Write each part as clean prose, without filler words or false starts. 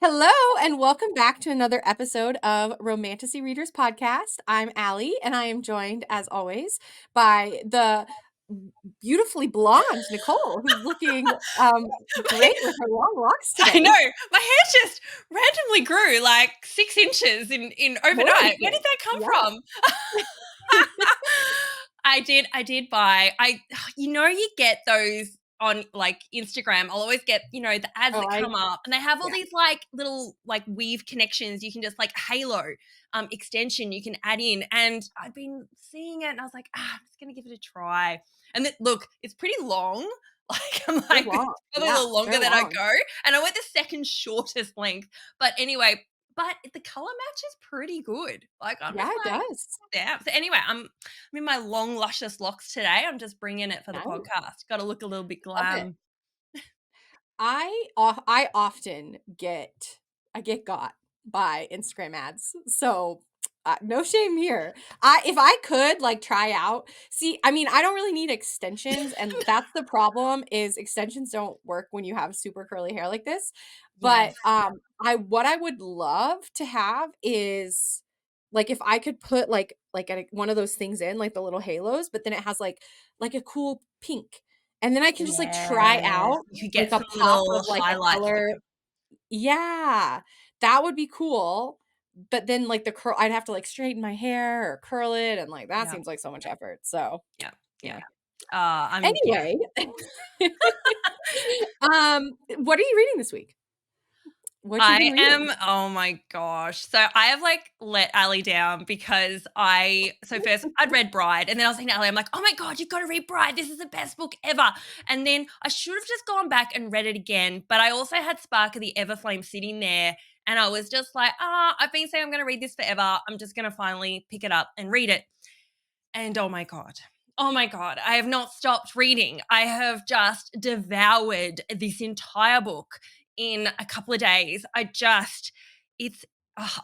Hello and welcome back to another episode of Romantasy Readers Podcast. I'm Ali and I am joined, as always, by the beautifully blonde Nicole, who's looking great with her long locks I today. know. My hair just randomly grew like 6 inches in overnight. Where did that come Yeah. from? I did buy you get those on like Instagram. I'll always get, the ads Oh, that come up and they have all yeah. these like little like weave connections. You can just like halo extension you can add in. And I've been seeing it and I was like, I'm just gonna give it a try. And look, it's pretty long. Like I'm They're like, this long. is probably a Yeah, little longer they're than I long. go. And I went the second shortest length. But anyway, but the color match is pretty good. Like I'm Yeah, just it like, does. yeah. So anyway, I'm in my long luscious locks today. I'm just bringing it for the Nice. podcast. Got to look a little bit Love it. glam. I often get got by Instagram ads. So no shame here. If I could like try out, see, I mean, I don't really need extensions, and that's the problem is extensions don't work when you have super curly hair like this. But Yes. what I would love to have is like if I could put one of those things in like the little halos, but then it has like a cool pink. And then I can just like try Yes. out You could like get a some pop little of like a highlights. color. Yeah, that would be cool, but then, like, the curl I'd have to, like, straighten my hair or curl it, and, like, that Yeah. seems like so much effort, so, Yeah. yeah. Yeah. Yeah. Anyway, what are you reading this week? What you been I reading? am, oh my gosh. So I have like let Ali down because so first I'd read Bride and then I was saying to Ali, I'm like, oh my God, you've got to read Bride. This is the best book ever. And then I should have just gone back and read it again. But I also had Spark of the Everflame sitting there and I was just like, I've been saying I'm going to read this forever. I'm just going to finally pick it up and read it. And oh my God. Oh my God, I have not stopped reading. I have just devoured this entire book in a couple of days. It's,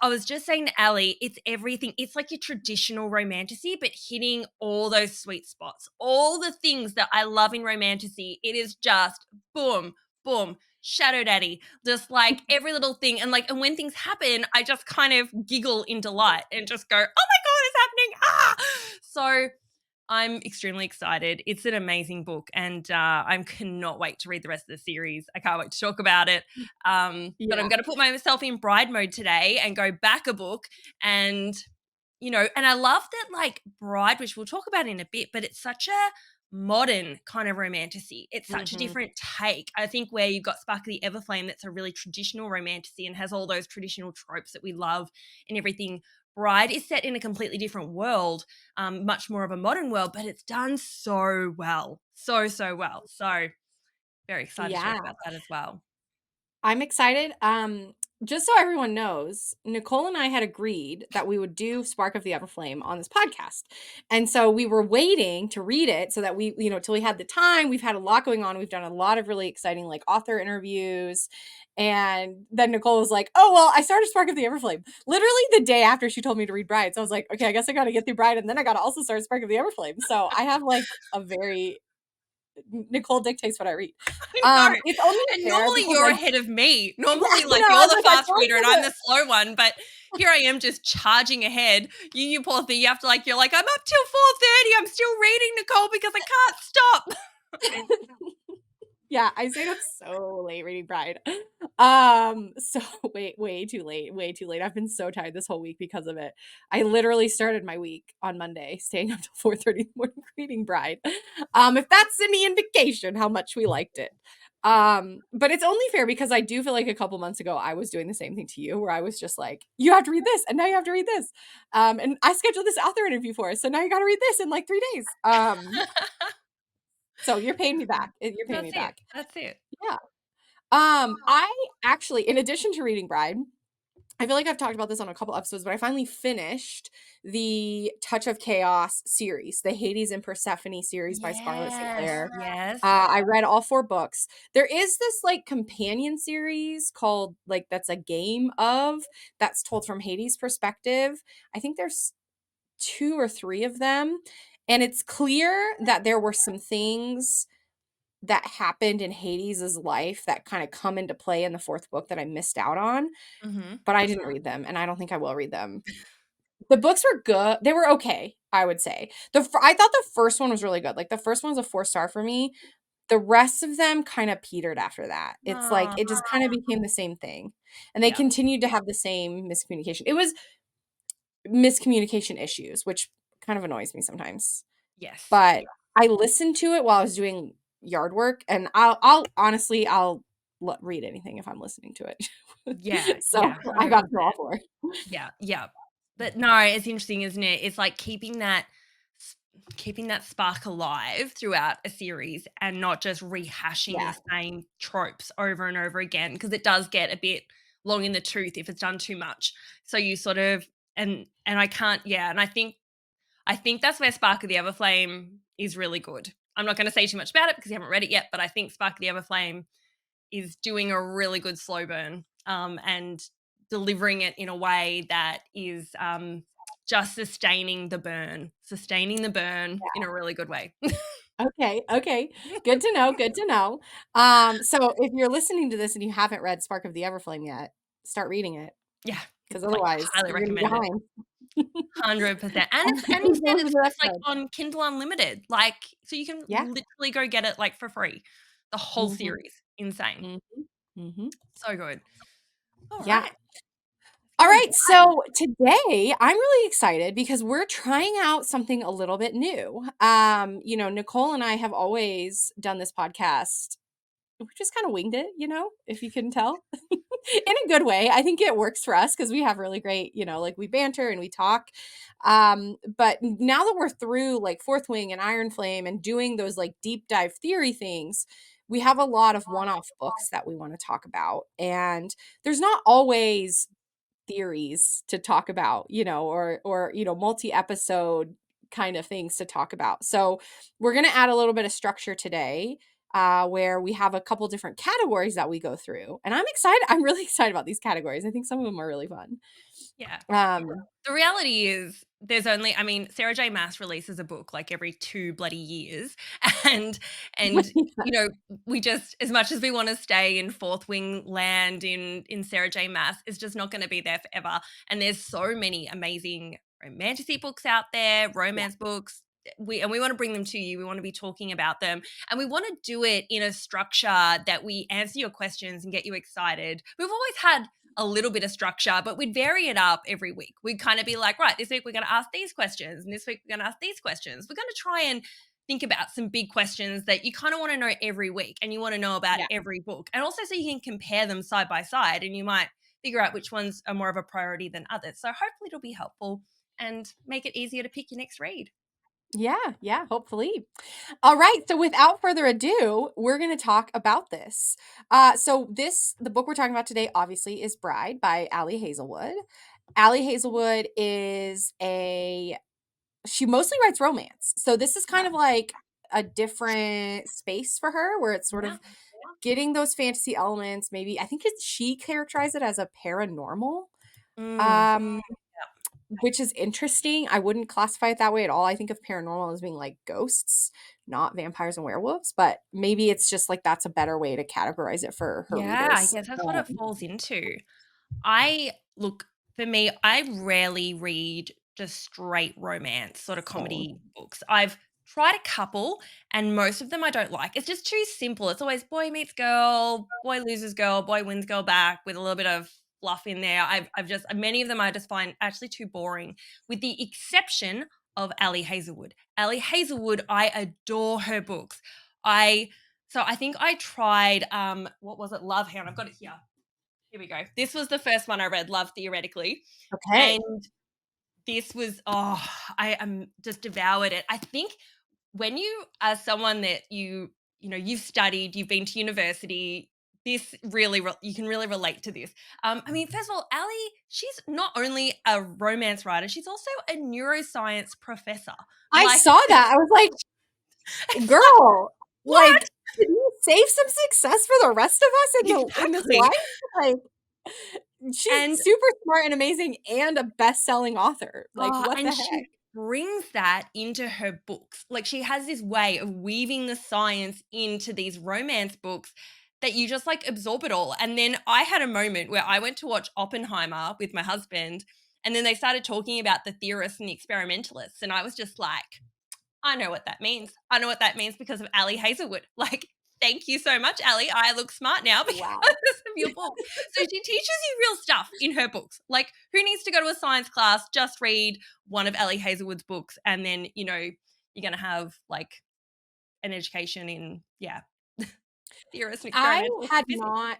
I was just saying to Ali, it's everything. It's like your traditional romantasy, but hitting all those sweet spots, all the things that I love in romantasy. It is just boom, boom, Shadow Daddy, just like every little thing. And when things happen, I just kind of giggle in delight and just go, oh my God, it's happening. So I'm extremely excited. It's an amazing book, and I cannot wait to read the rest of the series. I can't wait to talk about it. But I'm Yeah. going to put myself in bride mode today and go back a book. And, and I love that, like, Bride, which we'll talk about in a bit, but it's such a modern kind of romantasy. It's such a Mhm. different take. I think where you've got Spark of the Everflame, that's a really traditional romantasy and has all those traditional tropes that we love and everything. Bride is set in a completely different world, much more of a modern world, but it's done so well. So, so well. So very excited to talk Yeah. about that as well. I'm excited. Just so everyone knows, Nicole and I had agreed that we would do Spark of the Everflame on this podcast. And so we were waiting to read it so that till we had the time. We've had a lot going on. We've done a lot of really exciting like author interviews. And then Nicole was like, "Oh, well, I started Spark of the Everflame." Literally the day after she told me to read Bride. So I was like, "Okay, I guess I got to get through Bride and then I got to also start Spark of the Everflame." So I have like a very Nicole dictates what I read. I know. It's only And fair normally because you're I ahead of me. yeah, Normally, you know, like, I you're was the like, I fast feel like reader and I'm the slow one. But here I am just charging ahead. You poor thing. You have to, like, you're like, I'm up till 4:30. I'm still reading, Nicole, because I can't stop. yeah, I stayed up so late reading Bride. So way too late, way too late. I've been so tired this whole week because of it. I literally started my week on Monday, staying up till 4:30 in the morning reading Bride. If that's any indication how much we liked it. But it's only fair because I do feel like a couple months ago I was doing the same thing to you, where I was just like, you have to read this, and now you have to read this. And I scheduled this author interview for us, so now you got to read this in like 3 days. So you're paying me back. You're paying me That's it. back. That's it. Yeah. I actually, in addition to reading Bride, I feel like I've talked about this on a couple episodes, but I finally finished the Touch of Chaos series, the Hades and Persephone series by Scarlett St. Yes. Clair. Yes. I read all 4 books. There is this like companion series called like that's a game of that's told from Hades' perspective. I think there's 2 or 3 of them, and it's clear that there were some things that happened in Hades' life that kind of come into play in the fourth book that I missed out on, Mhm. but I didn't read them, and I don't think I will read them. The books were good. They were okay, I would say. I thought the first one was really good. Like, the first one was a 4 star for me. The rest of them kinda petered after that. It's like, Aw, it just kinda became the same thing, and they yeah. continued to have the same miscommunication. It was miscommunication issues, which kind of annoys me sometimes. Yes. But I listened to it while I was doing yard work, and I'll honestly, I'll read anything if I'm listening to it. Yeah, So, yeah, I got through all 100%. 4. Yeah, yeah. But no, it's interesting, isn't it? It's like s keeping that spark alive throughout a series and not just rehashing Yeah. the same tropes over and over again, because it does get a bit long in the tooth if it's done too much. So you sort of and I can't yeah, and I think that's where Spark of the Everflame is really good. I'm not gonna say too much about it because you haven't read it yet, but I think Spark of the Everflame is doing a really good slow burn, and delivering it in a way that is just sustaining the burn in a really good way. Okay, okay. Good to know. So if you're listening to this and you haven't read Spark of the Everflame yet, start reading it, Yeah, because like otherwise highly you're gonna be recommend it. behind. 100%. And it's and It instead goes it's into that just like thread. on Kindle Unlimited. Like so you can Yeah. literally go get it like for free. The whole Mhm, series. Insane. mhm, mhm. So good. All right. Yeah. All Feeling right, so today I'm really excited because we're trying out something a little bit new. Nicole and I have always done this podcast. We just kind of winged it, if you couldn't tell. In a good way. I think it works for us because we have really great, like we banter and we talk. But now that we're through like Fourth Wing and Iron Flame and doing those like deep dive theory things, we have a lot of one-off books that we want to talk about. And there's not always theories to talk about, or multi-episode kind of things to talk about. So we're going to add a little bit of structure today, where we have a couple different categories that we go through. And I'm excited. I'm really excited about these categories. I think some of them are really fun. yeah. Um, The reality is there's only I mean, Sarah J. Maas releases a book like every 2 bloody years and and you know, we just as much as we want to stay in Fourth Wing land in Sarah J. Maas, is just not going to be there forever. And there's so many amazing romantic books out there, yeah, romance books. We want to bring them to you. We want to be talking about them, and we want to do it in a structure that we answer your questions and get you excited. We've always had a little bit of structure, but we'd vary it up every week. We'd kind of be like, right, this week we're going to ask these questions, and this week we're going to ask these questions. We're going to try and think about some big questions that you kind of want to know every week and you want to know about yeah. every book. And also so you can compare them side by side and you might figure out which ones are more of a priority than others. So hopefully it'll be helpful and make it easier to pick your next read. Yeah, yeah, hopefully. All right, so without further ado, we're going to talk about this. The book we're talking about today, obviously, is Bride by Ali Hazelwood. Ali Hazelwood she mostly writes romance. So this is kind Yeah. of like a different space for her where it's sort Yeah. of getting those fantasy elements. Maybe I think she characterized it as a paranormal. Mm, Um, which is interesting. I wouldn't classify it that way at all. I think of paranormal as being like ghosts, not vampires and werewolves, but maybe it's just like that's a better way to categorize it for her yeah, I readers. guess that's what it falls into. I look for me, I rarely read just straight romance sort of Same. comedy books. I've tried a couple and most of them I don't like. It's just too simple. It's always boy meets girl, boy loses girl, boy wins girl back with a little bit of fluff in there. I've just many of them I just find actually too boring, with the exception of Ali Hazelwood. Ali Hazelwood, I adore her books. I so I think I tried what was it? Love Hound. I've got it here. Here we go. This was the first one I read, Love Theoretically. Okay. And this was, oh, I just devoured it. I think when you are someone that you've studied, you've been to university, this really, you can really relate to this. I mean, first of all, Ali, she's not only a romance writer, she's also a neuroscience professor. I Like, saw that. I was like, it's like, girl, what? like, can you save some success for the rest of us in this Exactly. life? Like, she's And super smart and amazing and a best-selling author. Like, what And the she heck? brings that into her books. Like, she has this way of weaving the science into these romance books that you just, like, absorb it all. And then I had a moment where I went to watch Oppenheimer with my husband, and then they started talking about the theorists and the experimentalists, and I was just like, I know what that means. I know what that means because of Ali Hazelwood. Like, thank you so much, Ali. I look smart now because Wow. of your book. So she teaches you real stuff in her books. Like, who needs to go to a science class? Just read one of Ali Hazelwood's books, and then, you're going to have like an education in, yeah, theorists and I experimentalists had and physics. not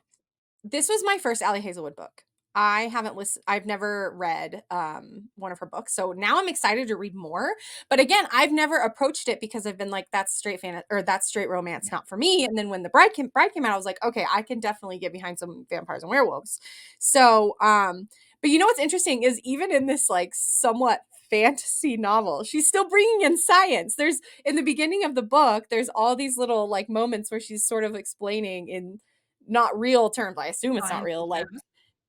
This was my first Ali Hazelwood book. I haven't listened I've never read, one of her books, so now I'm excited to read more, but again, I've never approached it because I've been like, "That's straight or that's straight romance, not for me," and then when the Bride came out, I was like, "Okay, I can definitely get behind some vampires and werewolves." So, but you know what's interesting is even in this, like, somewhat fantasy novel, she's still bringing in science. There's in the beginning of the book, there's all these little, like, moments where she's sort of explaining in not real terms, I assume it's not Science real, like, terms.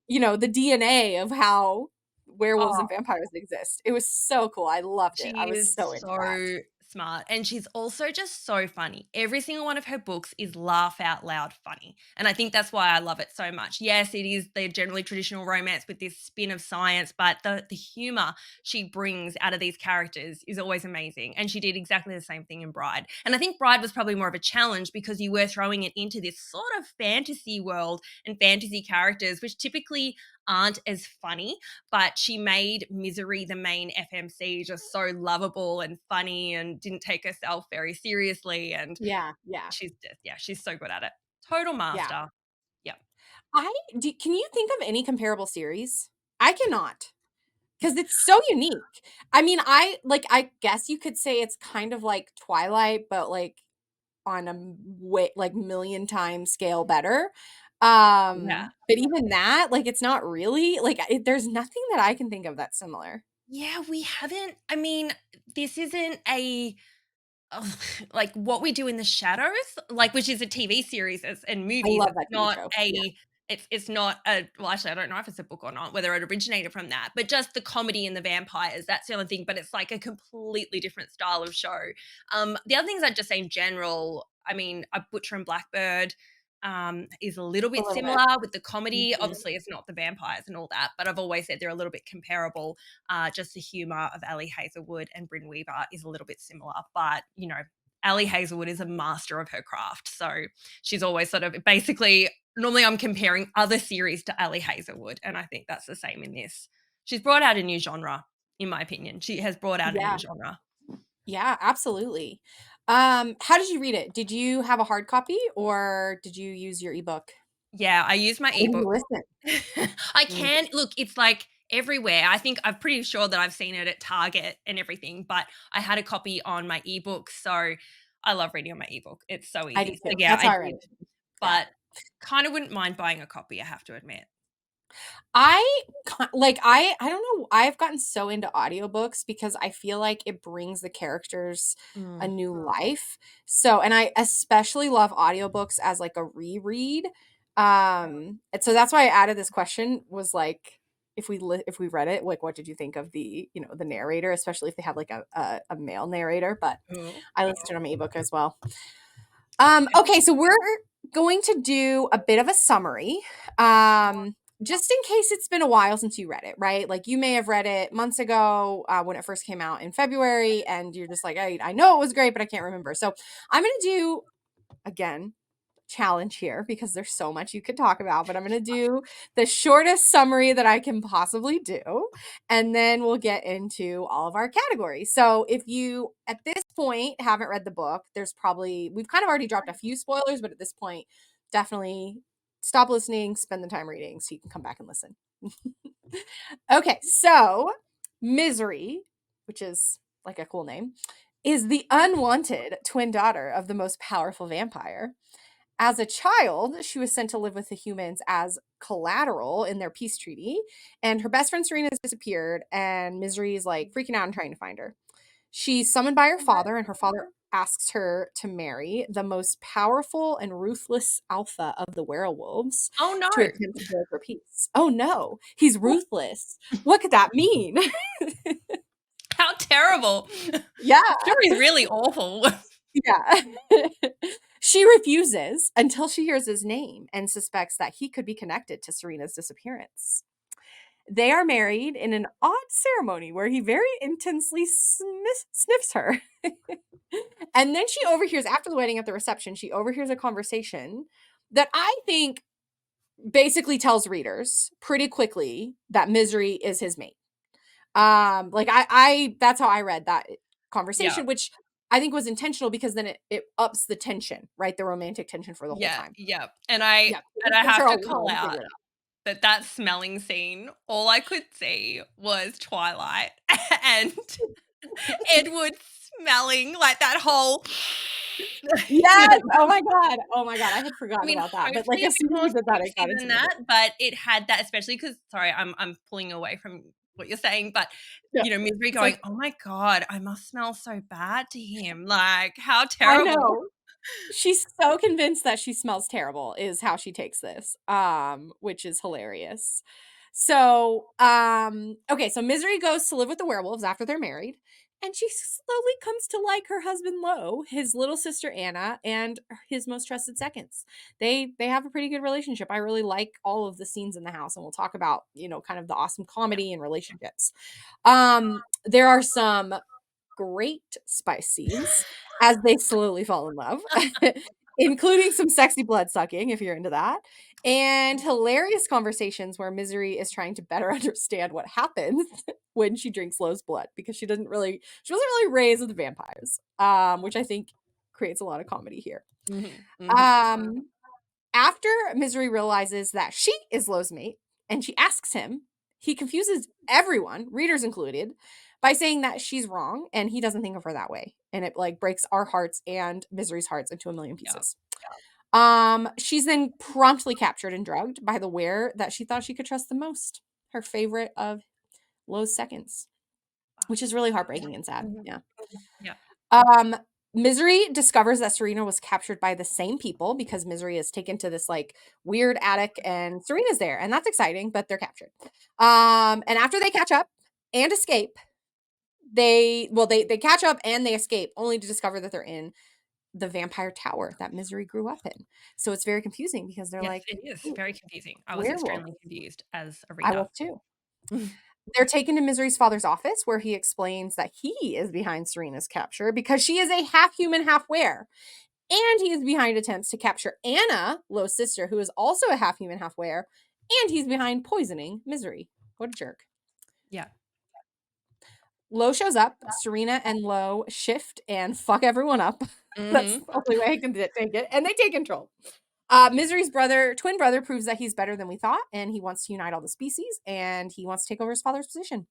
the DNA of how werewolves and Oh, vampires exist. It was so cool. I loved it. I she was is so into that. so smart, and she's also just so funny. Every single one of her books is laugh out loud funny, and I think that's why I love it so much. Yes, it is the generally traditional romance with this spin of science, but the humor she brings out of these characters is always amazing, and she did exactly the same thing in Bride. And I think Bride was probably more of a challenge because you were throwing it into this sort of fantasy world and fantasy characters, which typically aren't as funny, but she made Misery, the main FMC, just so lovable and funny and didn't take herself very seriously. And Yeah, yeah, she's just, yeah, she's so good at it. Total yeah. master. Yeah. Can you think of any comparable series? I cannot, because it's so unique. I mean, I guess you could say it's kind of like Twilight, but, like, on a way like, million times scale better. Yeah. But even that, like, it's not really like, there's nothing that I can think of that's similar. Yeah, we haven't. I mean, this isn't a ugh, like What We Do in the Shadows, like, which is a TV series and I movies. love It's that TV not show. Yeah. a it's not a well, actually, I don't know if it's a book or not, whether it originated from that, but just the comedy and the vampires, that's the only thing, but it's like a completely different style of show. The other things I'd just say in general, I mean, A Butcher and Blackbird, is a little A bit little bit. similar with the comedy. Mhm. Obviously, it's not the vampires and all that, but I've always said they're a little bit comparable. Just the humor of Ali Hazelwood and Bryn Weaver is a little bit similar, but, Ali Hazelwood is a master of her craft. So she's always sort of basically, normally I'm comparing other series to Ali Hazelwood, and I think that's the same in this. She's brought out a new genre, in my opinion. She has brought out a new Yeah. genre. Yeah, absolutely. How did you read it? Did you have a hard copy or did you use your ebook? Yeah, I use my Or did you ebook. listen? I Mm. can look, it's like everywhere. I think I'm pretty sure that I've seen it at Target and everything, but I had a copy on my ebook. So I love reading on my ebook. It's so I do easy. So too. yeah, That's I how I read did, it. Yeah. but kind of wouldn't mind buying a copy, I have to admit. I don't know, I've gotten so into audiobooks because I feel like it brings the characters a Mm. new life. So and I especially love audiobooks as, like, a reread. And so that's why I added this question was, like, if we read it, like, what did you think of the narrator, especially if they have, like, a male narrator, but Oh, I listened on my ebook as well. Okay, so we're going to do a bit of a summary. Just in case it's been a while since you read it, right? Like you may have read it months ago when it first came out in February, and you're just like, I know it was great, but I can't remember. So I'm going to do, again, challenge here because there's so much you could talk about, but I'm going to do the shortest summary that I can possibly do. And then we'll get into all of our categories. So if you, at this point, haven't read the book, we've kind of already dropped a few spoilers, but at this point, definitely stop listening, spend the time reading so you can come back and listen. Okay, so Misery, which is like a cool name, is the unwanted twin daughter of the most powerful vampire. As a child, she was sent to live with the humans as collateral in their peace treaty, and her best friend Serena has disappeared, and Misery is like freaking out and trying to find her. She's summoned by her father, and her father asks her to marry the most powerful and ruthless alpha of the werewolves oh no. to attempt to break her peace. Oh no, he's ruthless. What could that mean? How terrible. Yeah. Story's really awful. Yeah. She refuses until she hears his name and suspects that he could be connected to Serena's disappearance. They are married in an odd ceremony where he very intensely sniffs her. And then she overhears, after the wedding at the reception, she overhears a conversation that I think basically tells readers pretty quickly that Misery is his mate. Like I that's how I read that Yeah. conversation, which I think was intentional because then it ups the tension, right? The romantic tension for the whole Yeah, time. yeah, Yeah. and I Leaves her have to call alone to out figure it out. that smelling scene, all I could see was Twilight and Edward smelling, like, that whole Yes. Oh my God. Oh my God. I had I forgotten mean, about that. But like hopefully a as bit soon as more you did that, it got sexy into than my that, brain. but it had that, especially because, sorry, I'm pulling away from what you're saying, but, Yeah. Misery It's going, like, "Oh my god, I must smell so bad to him." Like, how I terrible. know. She's so convinced that she smells terrible is how she takes this, which is hilarious. So, okay, so Misery goes to live with the werewolves after they're married, and she slowly comes to like her husband Lo, his little sister Anna, and his most trusted seconds. They have a pretty good relationship. I really like all of the scenes in the house, and we'll talk about, kind of the awesome Yeah. comedy and relationships. There are some great spice scenes as they slowly fall in love, including some sexy blood sucking if you're into that, and hilarious conversations where Misery is trying to better understand what happens when she drinks Lo's blood because she wasn't really raised with vampires, which I think creates a lot of comedy here. Mhm, mhm. Um, After Misery realizes that she is Lo's mate and she asks him, he confuses everyone, readers included, by saying that she's wrong and he doesn't think of her that way. And it like breaks our hearts and Misery's hearts into a million Yeah. pieces. She's then promptly captured and drugged by the were that she thought she could trust the most, her favorite of Lo's seconds, which is really heartbreaking and sad. Mhm. Yeah. Yeah. Um, Misery discovers that Serena was captured by the same people because Misery is taken to this like weird attic and Serena's there, and that's exciting, but they're captured. And after they catch up and escape, they catch up and they escape only to discover that they're in the vampire tower that Misery grew up in. So it's very confusing because they're Yes, like, it is "Ooh, very confusing. I was werewolf." extremely confused as a I reader. was too. They're taken to Misery's father's office where he explains that he is behind Serena's capture because she is a half human, half were. And he is behind attempts to capture Anna, Lo's sister, who is also a half human, half were. And he's behind poisoning Misery. What a jerk. Yeah. Lo shows up. Serena and Lo shift and fuck everyone up. That's Mhm. the only way I can take it. And they take control. Misery's twin brother, proves that he's better than we thought, and he wants to unite all the species, and he wants to take over his father's position.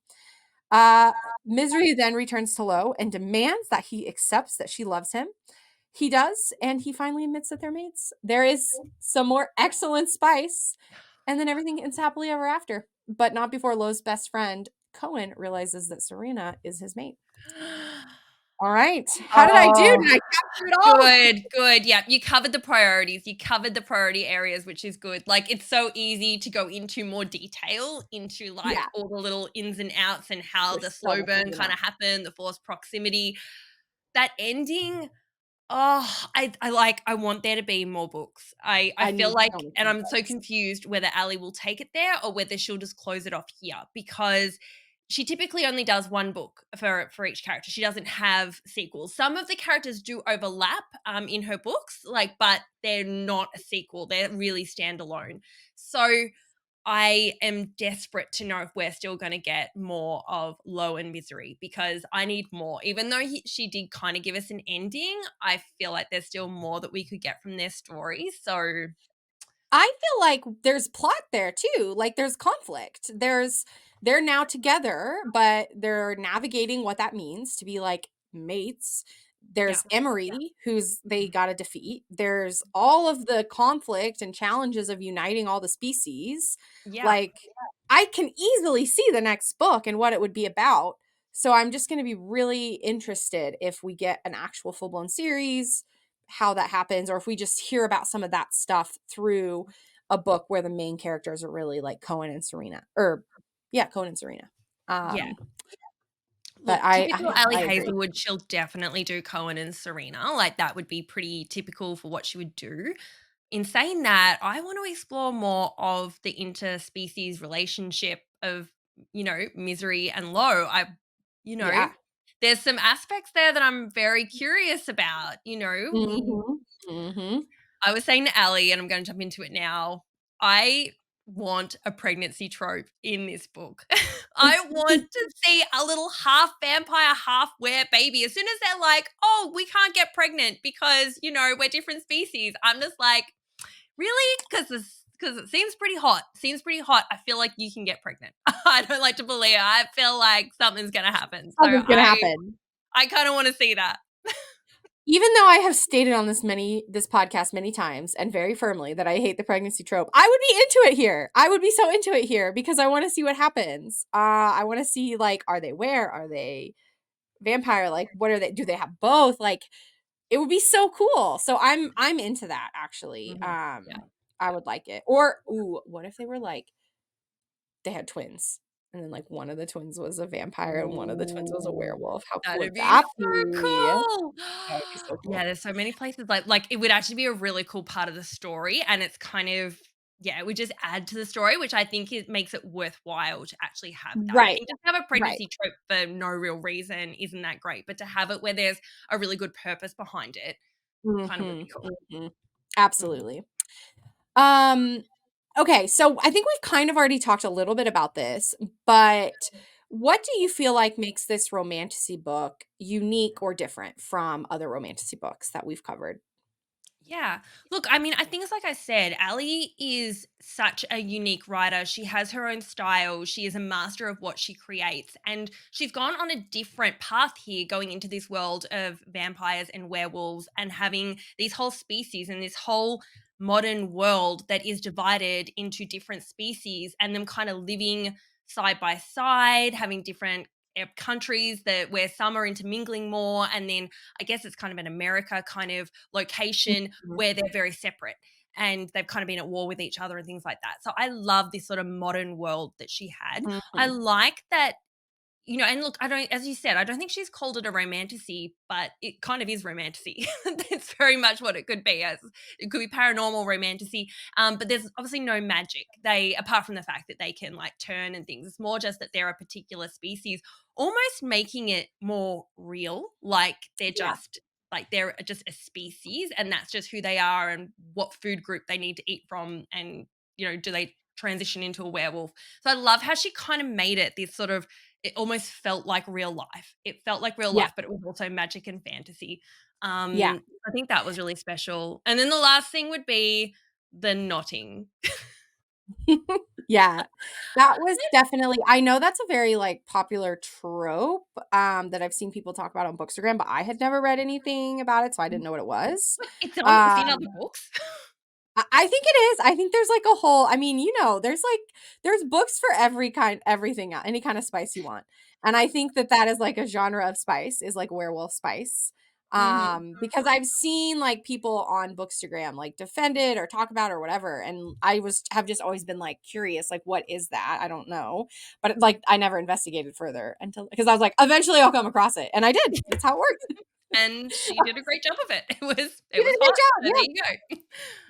Uh, Misery then returns to Lo and demands that he accepts that she loves him. He does, and he finally admits that they're mates. There is some more excellent spice, and then everything ends happily ever after. But not before Lo's best friend, Cohen, realizes that Serena is his mate. All right. How did I do? Oh, Did I capture it all? good, good. Yeah, you covered the priorities. You covered the priority areas, which is good. Like, it's so easy to go into more detail into like Yeah, all the little ins and outs and how the there's so slow much more burn to kind know. of happened, the forced proximity. That ending, oh, I want there to be more books. I I feel need like, so much and more I'm so books. confused whether Ali will take it there or whether she'll just close it off here because she typically only does one book for each character. She doesn't have sequels. Some of the characters do overlap in her books, like, but they're not a sequel. They're really standalone. So I am desperate to know if we're still going to get more of Lo and Misery because I need more. Even though she did kind of give us an ending, I feel like there's still more that we could get from their story. So, I feel like there's plot there too. Like there's conflict. They're now together, but they're navigating what that means to be like mates. yeah. There's Emery, who's they got to defeat. There's all of the conflict and challenges of uniting all the species. Yeah. Like I can easily see the next book and what it would be about. So I'm just going to be really interested if we get an actual full-blown series, how that happens, or if we just hear about some of that stuff through a book where the main characters are really like Cohen and Serena, or yeah, Cohen and Serena. Yeah. Um, But Look, typical Ali I agree. Hazelwood, she'll definitely do Cohen and Serena. Like, that would be pretty typical for what she would do. In saying that, I want to explore more of the interspecies relationship of, Misery and Low. You know, Yeah. there's some aspects there that I'm very curious about. Mhm. Mhm. I was saying to Ali, and I'm going to jump into it now. I want a pregnancy trope in this book. I want to see a little half vampire, half were baby. As soon as they're like, oh, we can't get pregnant because, we're different species, I'm just like, really? Because it seems pretty hot. Seems pretty hot. I feel like you can get pregnant. I don't like to believe it. I feel like something's gonna happen. So Something's gonna I happen. I kind of want to see that. Even though I have stated on this podcast many times and very firmly that I hate the pregnancy trope, I would be into it here. I would be so into it here because I want to see what happens. I want to see, like, are they where? Are they vampire? Like, what are they? Do they have both? Like, it would be so cool. So I'm into that actually. Mhm. Yeah. I would like it. Or ooh, what if they were like they had twins and then like one of the twins was a vampire and one of the twins was a Ooh, werewolf? How cool that'd would be that so be? cool. That would be so Yeah, cool. there's so many places like it would actually be a really cool part of the story, and it's kind of, yeah, it would just add to the story, which I think it makes it worthwhile to actually have that. I Right. think just to have a Right. pregnancy trope for no real reason isn't that great, but to have it where there's a really good purpose behind it kind of would be Mhm. cool. Mhm. Mhm. Absolutely. Um, okay, so I think we've kind of already talked a little bit about this, but what do you feel like makes this romantasy book unique or different from other romantasy books that we've covered? Yeah. Look, I mean, I think it's like I said, Ali is such a unique writer. She has her own style. She is a master of what she creates. And she's gone on a different path here, going into this world of vampires and werewolves and having these whole species and this whole modern world that is divided into different species and them kind of living side by side, having different countries that where some are intermingling more, and then I guess it's kind of an America kind of location Mhm. where they're very separate and they've kind of been at war with each other and things like that. So I love this sort of modern world that she had. I Mhm. like that, and look, I don't, as you said, I don't think she's called it a romantasy, but it kind of is romantasy. That's very much what it could be. As it could be paranormal romantasy, but there's obviously no magic. They, apart from the fact that they can like turn and things, it's more just that they're a particular species, almost making it more real. Yeah. Like they're just a species, and that's just who they are, and what food group they need to eat from, and do they transition into a werewolf? So I love how she kind of made it this sort of, it almost felt like real life. It felt like real Yeah. life, but it was also magic and fantasy. Yeah. I think that was really special. And then the last thing would be the knotting. Yeah. That was definitely I know that's a very, like, popular trope, that I've seen people talk about on Bookstagram, but I had never read anything about it, so I didn't know what it was. But it's in other Um books. I think it is. I think there's like a whole I mean, there's like there's books for everything, any kind of spice you want. And I think that that is like a genre of spice is like werewolf spice. Mhm. Because I've seen like people on Bookstagram like defend it or talk about it or whatever, and have just always been like curious, like what is that? I don't know, but like I never investigated further until because I was like, eventually I'll come across it, and I did. That's how it works. And she did a great job of it. You It did was a good hot. job. So there Yeah, you go.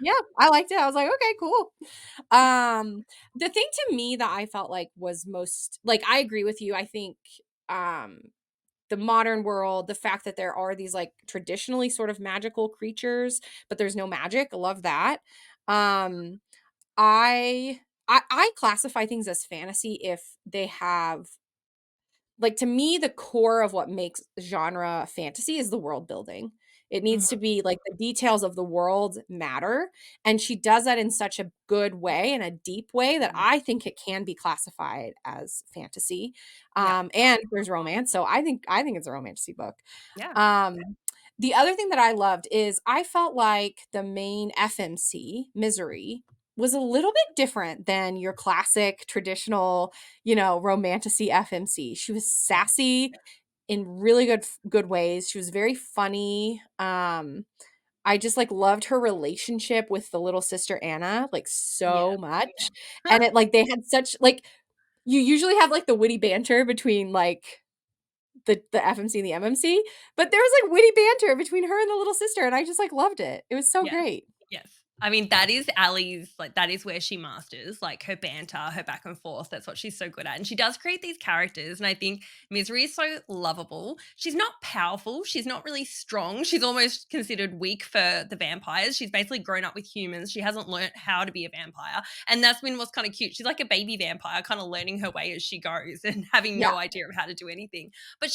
yeah, I liked it. I was like, okay, cool. The thing to me that I felt like was most like I agree with you. I think um the modern world, the fact that there are these like traditionally sort of magical creatures, but there's no magic. I love that. Um I classify things as fantasy if they have like to me the core of what makes genre fantasy is the world building. It needs to Mhm. be like the details of the world matter, and she does that in such a good way, in a deep way that Mhm. I think it can be classified as fantasy. Yeah. And there's romance, so I think it's a romantasy book. Yeah. um the other thing that I loved is I felt like the main FMC, Misery, was a little bit different than your classic traditional, romantasy FMC. She was Yeah. sassy in really good ways. She was very funny. I just like loved her relationship with the little sister Anna like Yeah. so much. And it like they had such like you usually have like the witty banter between like the FMC and the MMC, but there was like witty banter between her and the little sister, and I just like loved it. It was so Yes. great. Yes. I mean, that is Ali's, like, that is where she masters, like, her banter, her back and forth. That's what she's so good at. And she does create these characters. And I think Misery is so lovable. She's not powerful. She's not really strong. She's almost considered weak for the vampires. She's basically grown up with humans. She hasn't learned how to be a vampire. And that's been what's kind of cute. She's like a baby vampire, kind of learning her way as she goes and having Yeah. no idea of how to do anything. But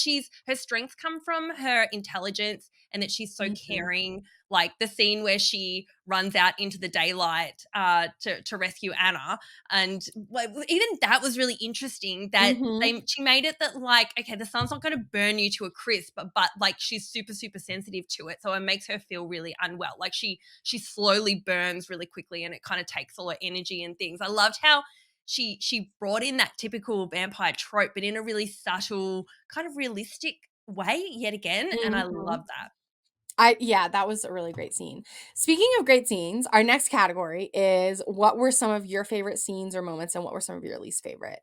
her strengths come from her intelligence and that she's so Mhm. caring, like the scene where she runs out into the daylight to rescue Anna, and like, even that was really interesting. That Mhm. she made it that, like, okay, the sun's not going to burn you to a crisp, but like she's super super sensitive to it, so it makes her feel really unwell. Like she slowly burns really quickly, and it kind of takes all her energy and things. I loved how she brought in that typical vampire trope, but in a really subtle, kind of realistic way yet again, and I love Mhm. that. Yeah, that was a really great scene. Speaking of great scenes, our next category is what were some of your favorite scenes or moments and what were some of your least favorite?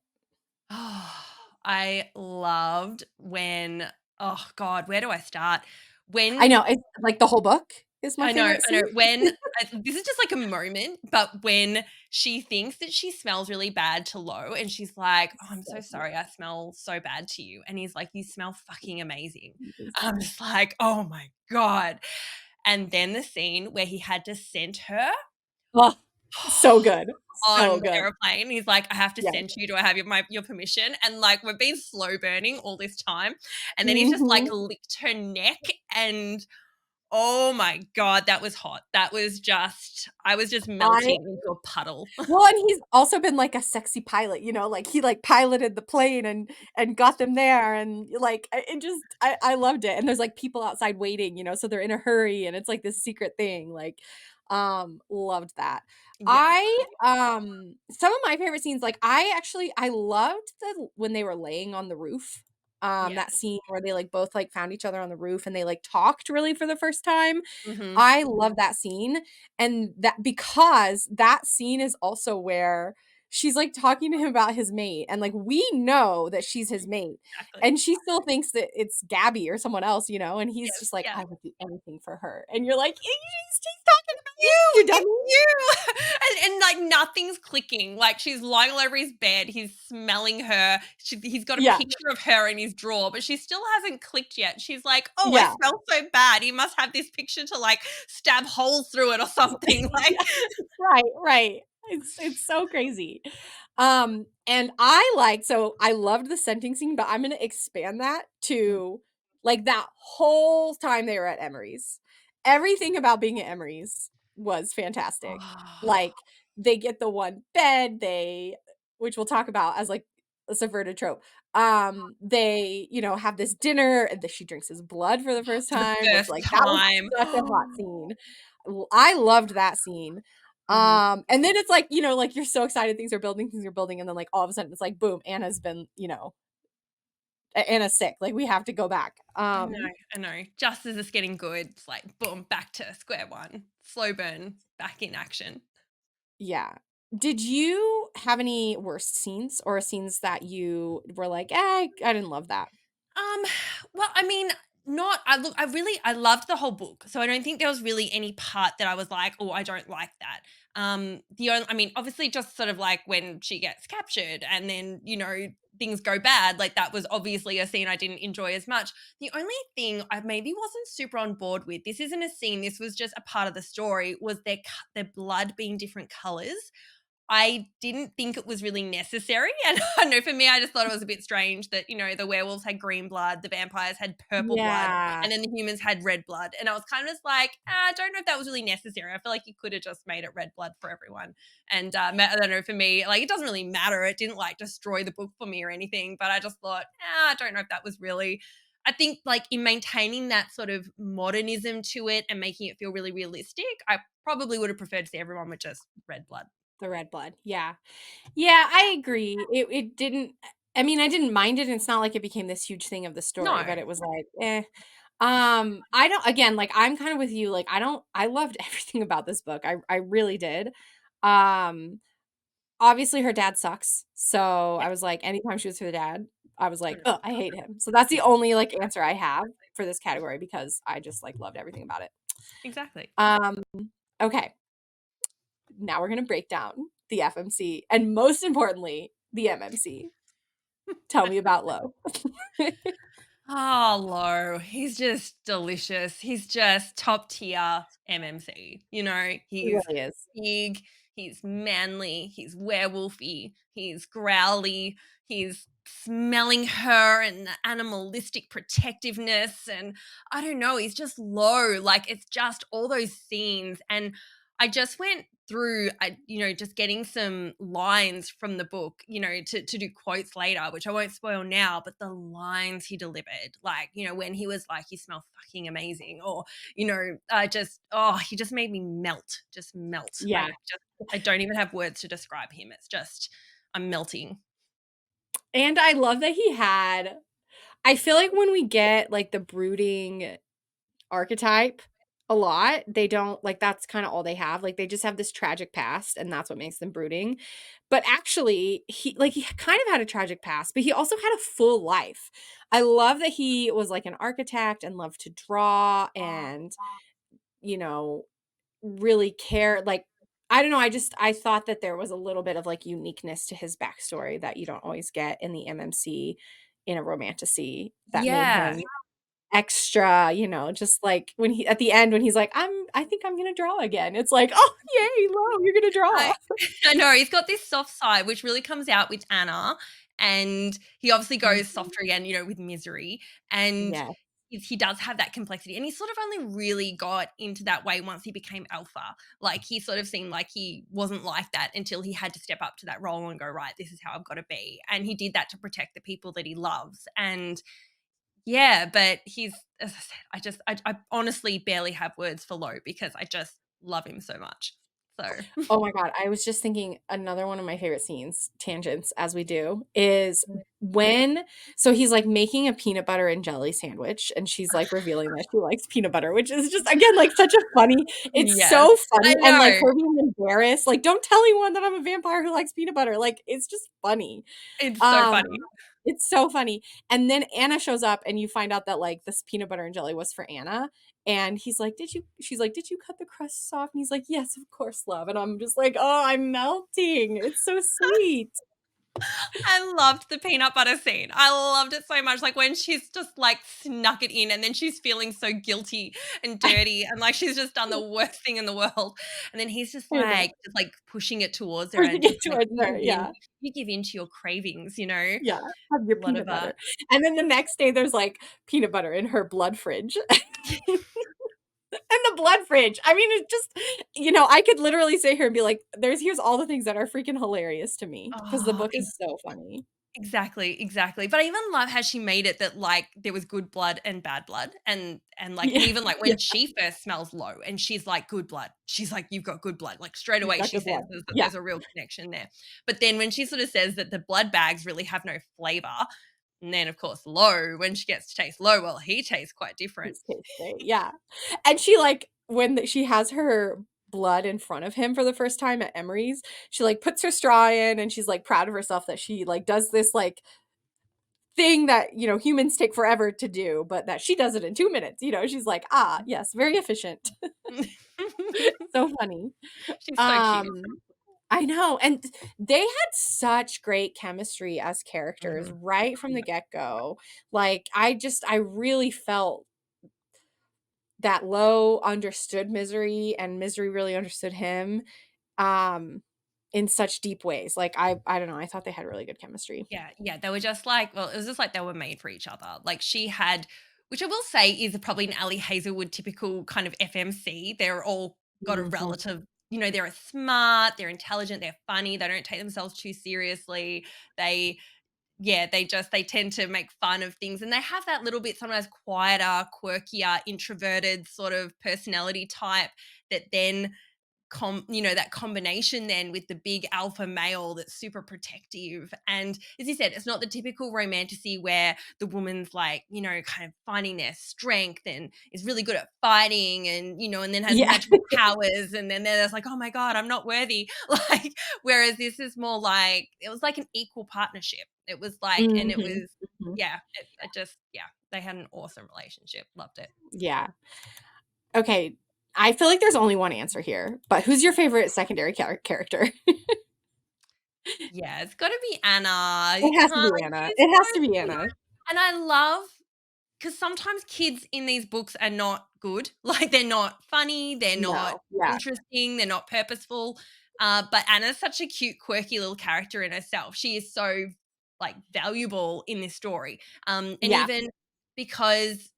Oh, I loved when, oh god, where do I start? I When know, it's like the whole book is my favorite I know, scene. when this is just like a moment, but when she thinks that she smells really bad to Lo, and she's like, "Oh, I'm so So good. sorry, I smell so bad to you," and he's like, "You smell fucking amazing." I'm Amazing. just like, "Oh my god." And then the scene where he had to send her Oh, so good. on So the good. airplane. He's like, "I have to Yeah. send you. Do I have your permission?" And like, we've been slow burning all this time, and then he's just like Mhm. licked her neck, and oh my god, that was hot. That was just, I was just I melting into a puddle. Well, and he's also been like a sexy pilot, like he like piloted the plane and got them there and like it just I loved it. And there's like people outside waiting, so they're in a hurry and it's like this secret thing. Like loved that. Yes. I some of my favorite scenes, like I loved the when they were laying on the roof. Yes. That scene where they like both like found each other on the roof and they like talked really for the first time. Mhm. I love that scene, and that because that scene is also where she's, like, talking to him about his mate, and, like, we know that she's his mate, Exactly. and she still thinks that it's Gabby or someone else, and he's Yes, just like, yeah. "I would do anything for her," and you're like, She's talking about You, you, you it's dummy." you. And like nothing's clicking. Like she's lying all over his bed. He's smelling her. He's got a Yeah, picture of her in his drawer, but she still hasn't clicked yet. She's like, "Oh, I yeah. smell so bad. He must have this picture to like stab holes through it or something." Like, Yeah. Right, right. It's so crazy. And I loved the scenting scene, but I'm gonna expand that mm, to, like, that whole time they were at Emery's. Everything about being at Emery's was fantastic. oh, Like, they get the one bed, which we'll talk about as, like, a subverted trope. They, have this dinner, and she drinks his blood for the first for the time, which, first like, that was time. such a hot scene. I loved that scene. Mhm. And then it's like, like you're so excited, things are building, and then like all of a sudden it's like, boom, Anna's been, Anna's sick. Like we have to go back. I know, I know. Just as it's getting good, it's like boom, back to square one. Slow burn, back in action. Yeah. Did you have any worst scenes or scenes that you were like, I didn't love that? Um, well, I mean, not I look, I loved the whole book. So I don't think there was really any part that I was like, "Oh, I don't like that." The only I mean, obviously just sort of like when she gets captured and then, things go bad, like that was obviously a scene I didn't enjoy as much. The only thing I maybe wasn't super on board with, this isn't a scene, this was just a part of the story, was their blood being different colors. I didn't think it was really necessary, and I know for me, I just thought it was a bit strange that, the werewolves had green blood, the vampires had purple blood, Yeah. and then the humans had red blood, and I was kind of just like, "I don't know if that was really necessary." I feel like you could have just made it red blood for everyone, and, I don't know, for me, like, it doesn't really matter, it didn't, like, destroy the book for me or anything, but I just thought, I don't know if that was really." I think, like, in maintaining that sort of modernism to it and making it feel really realistic, I probably would have preferred to see everyone with just red blood. The red blood. Yeah. Yeah, I agree. It didn't I mean, I didn't mind it, and it's not like it became this huge thing of the story, No. but it was like, eh. I don't again, like, I'm kinda with you, like, I loved everything about this book, I really did. Um, Obviously, her dad sucks, so Yeah. I was like, anytime she was with her dad, I was like, oh, I 100%. hate him. So that's the only like answer I have for this category because I just like loved everything about it. Exactly. Um, okay. Now we're gonna break down the FMC and most importantly, the MMC. Tell me about Lo. Oh, Lo, he's just delicious. He's just top tier MMC. You know, He he's really is. big, he's manly, he's werewolfy, he's growly, he's smelling her and the animalistic protectiveness. And I don't know, he's just Lo. Like, it's just all those scenes. And I just went through, just getting some lines from the book, to do quotes later, which I won't spoil now, but the lines he delivered, like, when he was like, "You smell fucking amazing," or, he just made me melt, just melt. Yeah. I don't even have words to describe him. It's just, I'm melting. And I love that I feel like when we get like the brooding archetype a lot, they don't like that's kind of all they have. Like they just have this tragic past and that's what makes them brooding. But actually, he kind of had a tragic past, but he also had a full life. I love that he was like an architect and loved to draw and you know, really care like I don't know, I thought that there was a little bit of like uniqueness to his backstory that you don't always get in the MMC in a romantasy that made Yeah. him extra, just like when he at the end when he's like, I think I'm gonna draw again. It's like, oh yay, Lo, you're gonna I draw. I know, he's got this soft side, which really comes out with Anna, and he obviously goes Mhm. softer again, with Misery, and Yeah. he does have that complexity, and he sort of only really got into that way once he became alpha. Like, he sort of seemed like he wasn't like that until he had to step up to that role and go, "Right, this is how I've gotta be," and he did that to protect the people that he loves, and yeah, but he's as I said, I honestly barely have words for Lo because I just love him so much. So Oh my god, I was just thinking another one of my favorite scenes, tangents as we do, is when so he's like making a peanut butter and jelly sandwich and she's like revealing that she likes peanut butter, which is just again like such a funny it's yes, so I funny and like know. her being embarrassed, like don't tell anyone that I'm a vampire who likes peanut butter. Like it's just funny. It's so Um funny. it's so funny. And then Anna shows up and you find out that like this peanut butter and jelly was for Anna. And he's like, "Did you?" She's like, "Did you cut the crusts off?" And he's like, "Yes, of course, love." And I'm just like, "Oh, I'm melting. It's so sweet." I loved the peanut butter scene. I loved it so much. Like when she's just like snuck it in and then she's feeling so guilty and dirty and like she's just done the worst thing in the world. And then he's I know. just like pushing it towards her Pushing and it just like towards her. Yeah. you give in to your cravings. Yeah. Have your A lot peanut of butter. And then the next day there's like peanut butter in her blood fridge. And the blood fridge. I mean, it's just, I could literally sit here and be like, here's all the things that are freaking hilarious to me because the oh, book is so funny. exactly, exactly. But I even love how she made it that like there was good blood and bad blood and like and Yeah. even like Yeah. when she first smells Lo and she's like good blood. She's like you've got good blood. Like straight You've away got she good says blood. that Yeah. there's a real connection there. But then when she sort of says that the blood bags really have no flavor, and then of course Lo when she gets to taste Lo, well he tastes quite different. His tastes great, yeah. And she, like, when she has her blood in front of him for the first time at Emery's, she, like, puts her straw in, and she's, like, proud of herself that she, like, does this, like, thing that, humans take forever to do, but that she does it in 2 minutes, she's like, "Ah, yes, very efficient." So funny. She's so cute. Um, I know, and they had such great chemistry as characters Mhm. right from the get-go. Like, I really felt that Lo understood Misery and Misery really understood him, um, in such deep ways. Like, I don't know, I thought they had really good chemistry. Yeah, yeah, they were just like well, it was just like they were made for each other. Like she had which I will say is probably an Ali Hazelwood typical kind of FMC. They're all got a Mhm. relative, they're smart, they're intelligent, they're funny, they don't take themselves too seriously. They yeah, they tend to make fun of things and they have that little bit sometimes quieter, quirkier, introverted sort of personality type that then that combination then with the big alpha male that's super protective. And as you said, it's not the typical romantasy where the woman's like, kind of finding their strength and is really good at fighting and, and then has Yeah. magical powers. And then there's like, oh my God, I'm not worthy. Like, whereas this is more like, it was like an equal partnership. It was like, and it was, Mhm. Mhm. yeah, it just yeah, they had an awesome relationship. Loved it. Yeah. Okay. I feel like there's only one answer here, but who's your favorite secondary character? Yeah, it's got to be Anna. You It has to can't be like Anna. she's It has to so be cute, Anna. and I love because sometimes kids in these books are not good. Like they're not funny, they're not No. Yeah. interesting, they're not purposeful. But Anna's such a cute, quirky little character in herself. She is so like valuable in this story. And Yeah. even because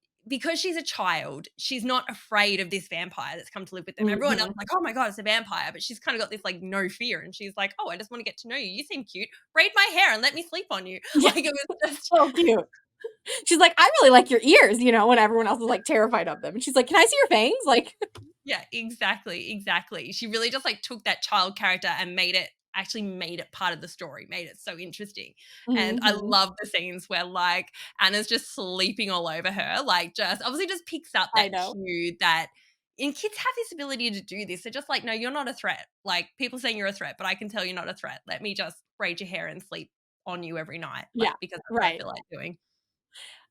she's a child, she's not afraid of this vampire that's come to live with them. Everyone else is Mhm. like, oh my god, it's a vampire, but she's kind of got this like no fear, and she's like, oh, I just want to get to know you. You seem cute. Braid my hair and let me sleep on you. Yeah. Like it was just So cute. She's like, "I really like your ears," when everyone else is, like, terrified of them, and she's like, "Can I see your fangs?" Like yeah, exactly, exactly. She really just like took that child character and made it part of the story, made it so interesting. And I Mhm. love the scenes where like Anna's just sleeping all over her, like just obviously just picks up I that know. cue that and kids have this ability to do this. They're just like, no, you're not a threat. Like people saying you're a threat, but I can tell you're not a threat. Let me just braid your hair and sleep on you every night, Yeah. like because that's what I Right. feel like doing.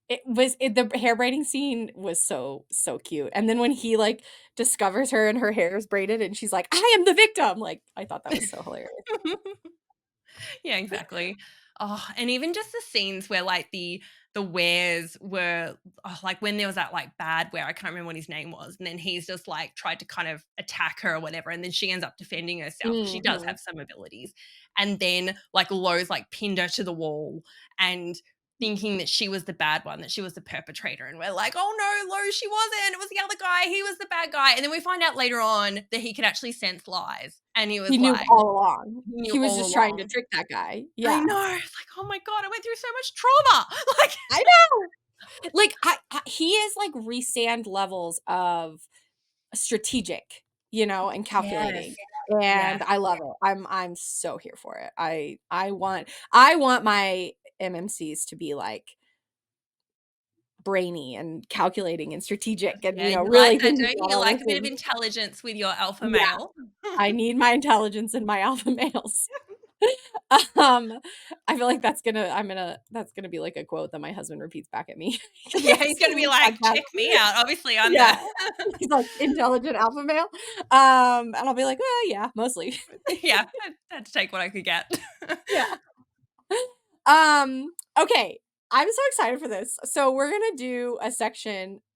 The hair braiding scene was so, so cute, and then when he, like, discovers her and her hair is braided and she's like, "I am the victim," like, I thought that was so hilarious. Yeah, exactly. Oh, and even just the scenes where like the wares were like when there was that like bad where I can't remember what his name was, and then he's just like tried to kind of attack her or whatever, and then she ends up defending herself because she does Mhm. have some abilities, and then like Lowe's like pinned her to the wall and thinking that she was the bad one, that she was the perpetrator, and we're like, oh no, Lowe, she wasn't. It was the other guy. He was the bad guy, and then we find out later on that he can actually sense lies, and he He was knew like all along. he knew He was all just trying to along. trick that guy. I Yeah. know. It's like, "Oh my god, I went through so much trauma." Like I know! Like, he is, like, resand levels of strategic, and Yes. calculating, Yes. and I love it. I'm so here for it. I want my MMCs to be, like, brainy and calculating and strategic and, Yeah, you like really that, thinking don't you? about You all like the a bit of things. intelligence with your alpha Yeah, male. I need my intelligence in my alpha males. Um, I feel like that's gonna be, like, a quote that my husband repeats back at me because we Yeah, he's listen gonna to be the like, podcast. "Check me out." Obviously, I'm the Yeah. He's like, "Intelligent alpha male?" And I'll be like, "Well, yeah, mostly." yeah, I had to take what I could get. Yeah. Okay. I'm so excited for this. So we're gonna do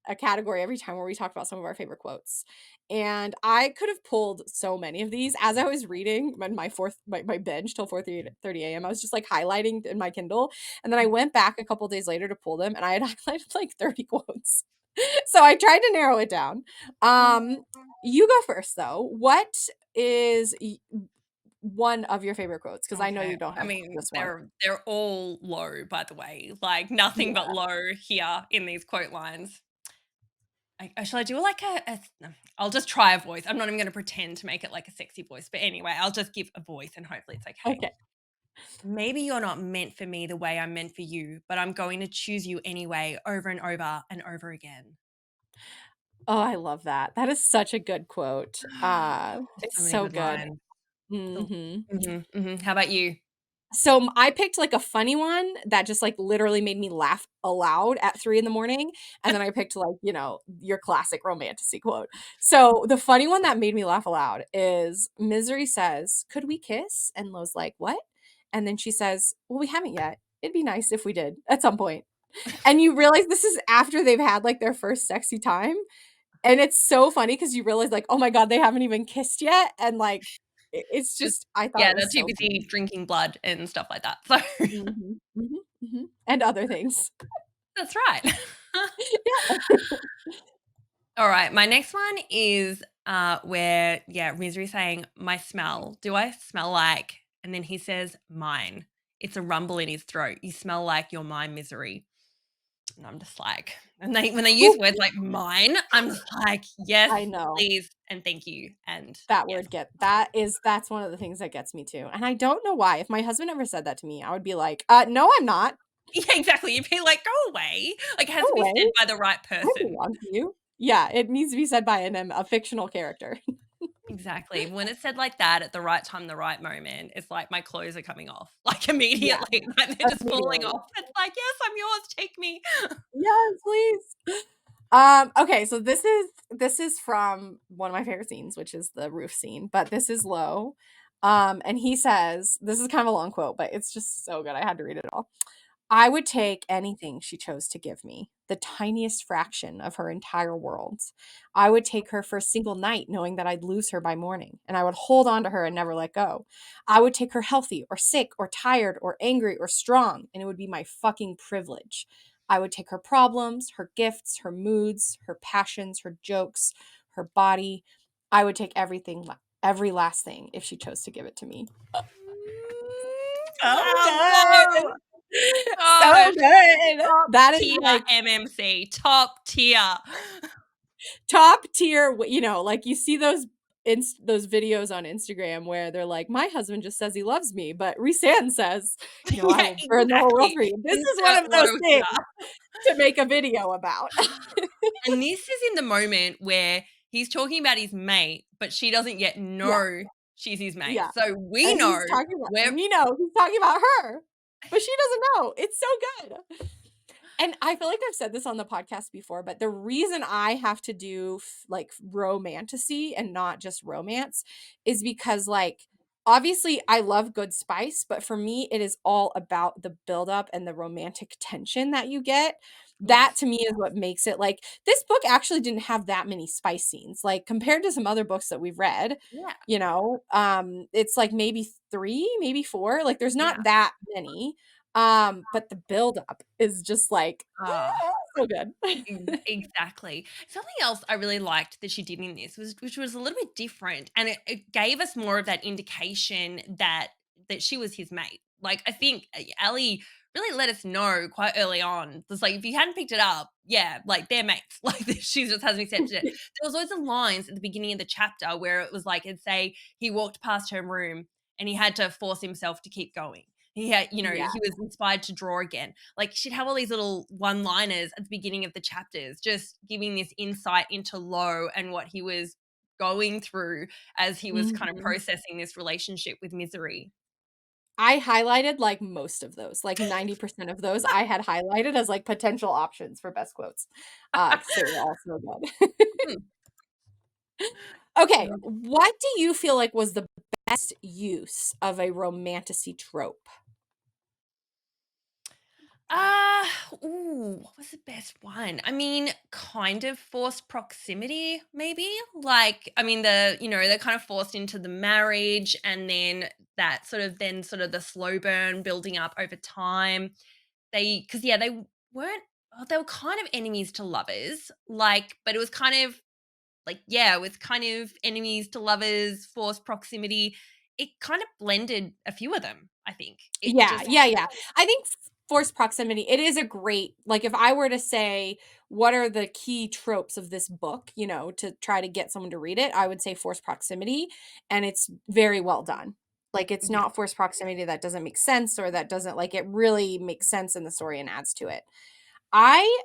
a category every time where we talk about some of our favorite quotes. And I could have pulled so many of these as I was reading my binge till 4:30 a.m. I was just like highlighting in my Kindle. And then I went back a couple days later to pull them and I had highlighted like 30 quotes. So I tried to narrow it down. Um, you go first though. What is one of your favorite quotes? Because I know Okay. you don't I have mean, just one. they're all low, by the way. Like nothing but Yeah. low here in these quote lines. Shall I do like no, I'll just try a voice. I'm not even going to pretend to make it like a sexy voice. But anyway, I'll just give a voice and hopefully it's okay. Okay. Maybe you're not meant for me the way I'm meant for you, but I'm going to choose you anyway, over and over and over again. Oh, I love that. That is such a good quote. There's It's so many so good good. lines. Oh, Mhm. How about you? So, I picked, like, a funny one that just, like, literally made me laugh aloud at 3 in the morning, and then I picked, like, your classic romanticy quote. So, the funny one that made me laugh aloud is Misery says, "Could we kiss?" And Lo's like, "What?" And then she says, "Well, we haven't yet. It'd be nice if we did at some point." And you realize this is after they've had, like, their first sexy time, and it's so funny because you realize, like, oh my god, they haven't even kissed yet, and, like, it's Just just I thought yeah, it they're was too so busy funny. drinking blood and stuff like that. So Mhm, mhm, mhm, and other things. that's right. Yeah. All right, my next one is where Misery saying, "My smell. Do I smell like?" And then he says, "Mine." It's a rumble in his throat. "You smell like you're my Misery." And I'm just like, and they when they use Ooh, words like mine, I'm just like, yes, I know. please, and thank you, and That yes. word get that's one of the things that gets me too, and I don't know why. If my husband ever said that to me, I would be like, no, I'm not. Yeah, exactly. You'd be like, go away. Like, it has Go to be away. said by the right I person. belong to you." Yeah, it needs to be said by a fictional character. Exactly. When it's said like that at the right time, the right moment, it's like my clothes are coming off, like, Yeah, immediately, like, they're just falling immediately. off. It's like, "Yes, I'm yours, take me." Yes, please. Okay, so this is from one of my favorite scenes, which is the roof scene, but this is Low. And he says, this is kind of a long quote, but it's just so good. I had to read it all. I would take anything she chose to give me, the tiniest fraction of her entire world. I would take her for a single night, knowing that I'd lose her by morning, and I would hold on to her and never let go. I would take her healthy or sick or tired or angry or strong, and it would be my fucking privilege. I would take her problems, her gifts, her moods, her passions, her jokes, her body. I would take everything, every last thing, if she chose to give it to me. So Wow, good. whoa, So gosh, good. top That is tier like MMC, top tier. top tier, like you see those videos on Instagram where they're like, my husband just says he loves me, but Risan says, I Yeah, will burn the whole world exactly. for you. This is one Insert of those low things here. to make a video about. And this is in the moment where he's talking about his mate, but she doesn't yet Yeah, know she's his mate. yeah. So we And know we're we know he's talking about her, but she doesn't know. It's so good. And I feel like I've said this on the podcast before, but the reason I have to do like romantasy and not just romance is because, like, obviously I love good spice, but for me it is all about the buildup and the romantic tension that you get. That yes. to me is what makes it, like, this book actually didn't have that many spice scenes, like compared to some other books that we've read. Yeah. It's like maybe three, maybe four. Like, there's Yeah. not that many. But the buildup is just like, Ah. so good. Exactly. Something else I really liked that she did in this was which was a little bit different, and it gave us more of that indication that she was his mate. Like, I think Ali really let us know quite early on. It's like, if you hadn't picked it up, yeah, like, they're mates. Like, she just hasn't accepted it. There was always the lines at the beginning of the chapter where it was like, it'd say he walked past her room and he had to force himself to keep going. He had, Yeah. he was inspired to draw again. Like, she'd have all these little one-liners at the beginning of the chapters, just giving this insight into Lo and what he was going through as he was kind of Mhm. processing this relationship with Misery. I highlighted, like, most of those, like, 90% of those I had highlighted as, like, potential options for best quotes, 'cause they were all so good. Mm. Okay, what do you feel like was the best use of a romantasy trope? Uh, what was the best one? I mean, kind of forced proximity, maybe. Like, I mean, they're kind of forced into the marriage, and then that sort of the slow burn building up over time. Because yeah, weren't, they were kind of enemies to lovers, like, but it was kind of like, yeah, with kind of enemies to lovers, forced proximity. It kind of blended a few of them, I think. It Yeah, just, yeah, yeah. I think forced proximity, it is a great, like, if I were to say what are the key tropes of this book, to try to get someone to read it, I would say forced proximity, and it's very well done. Like, it's yeah. not forced proximity that doesn't make sense or that doesn't, like, it really makes sense in the story and adds to it. I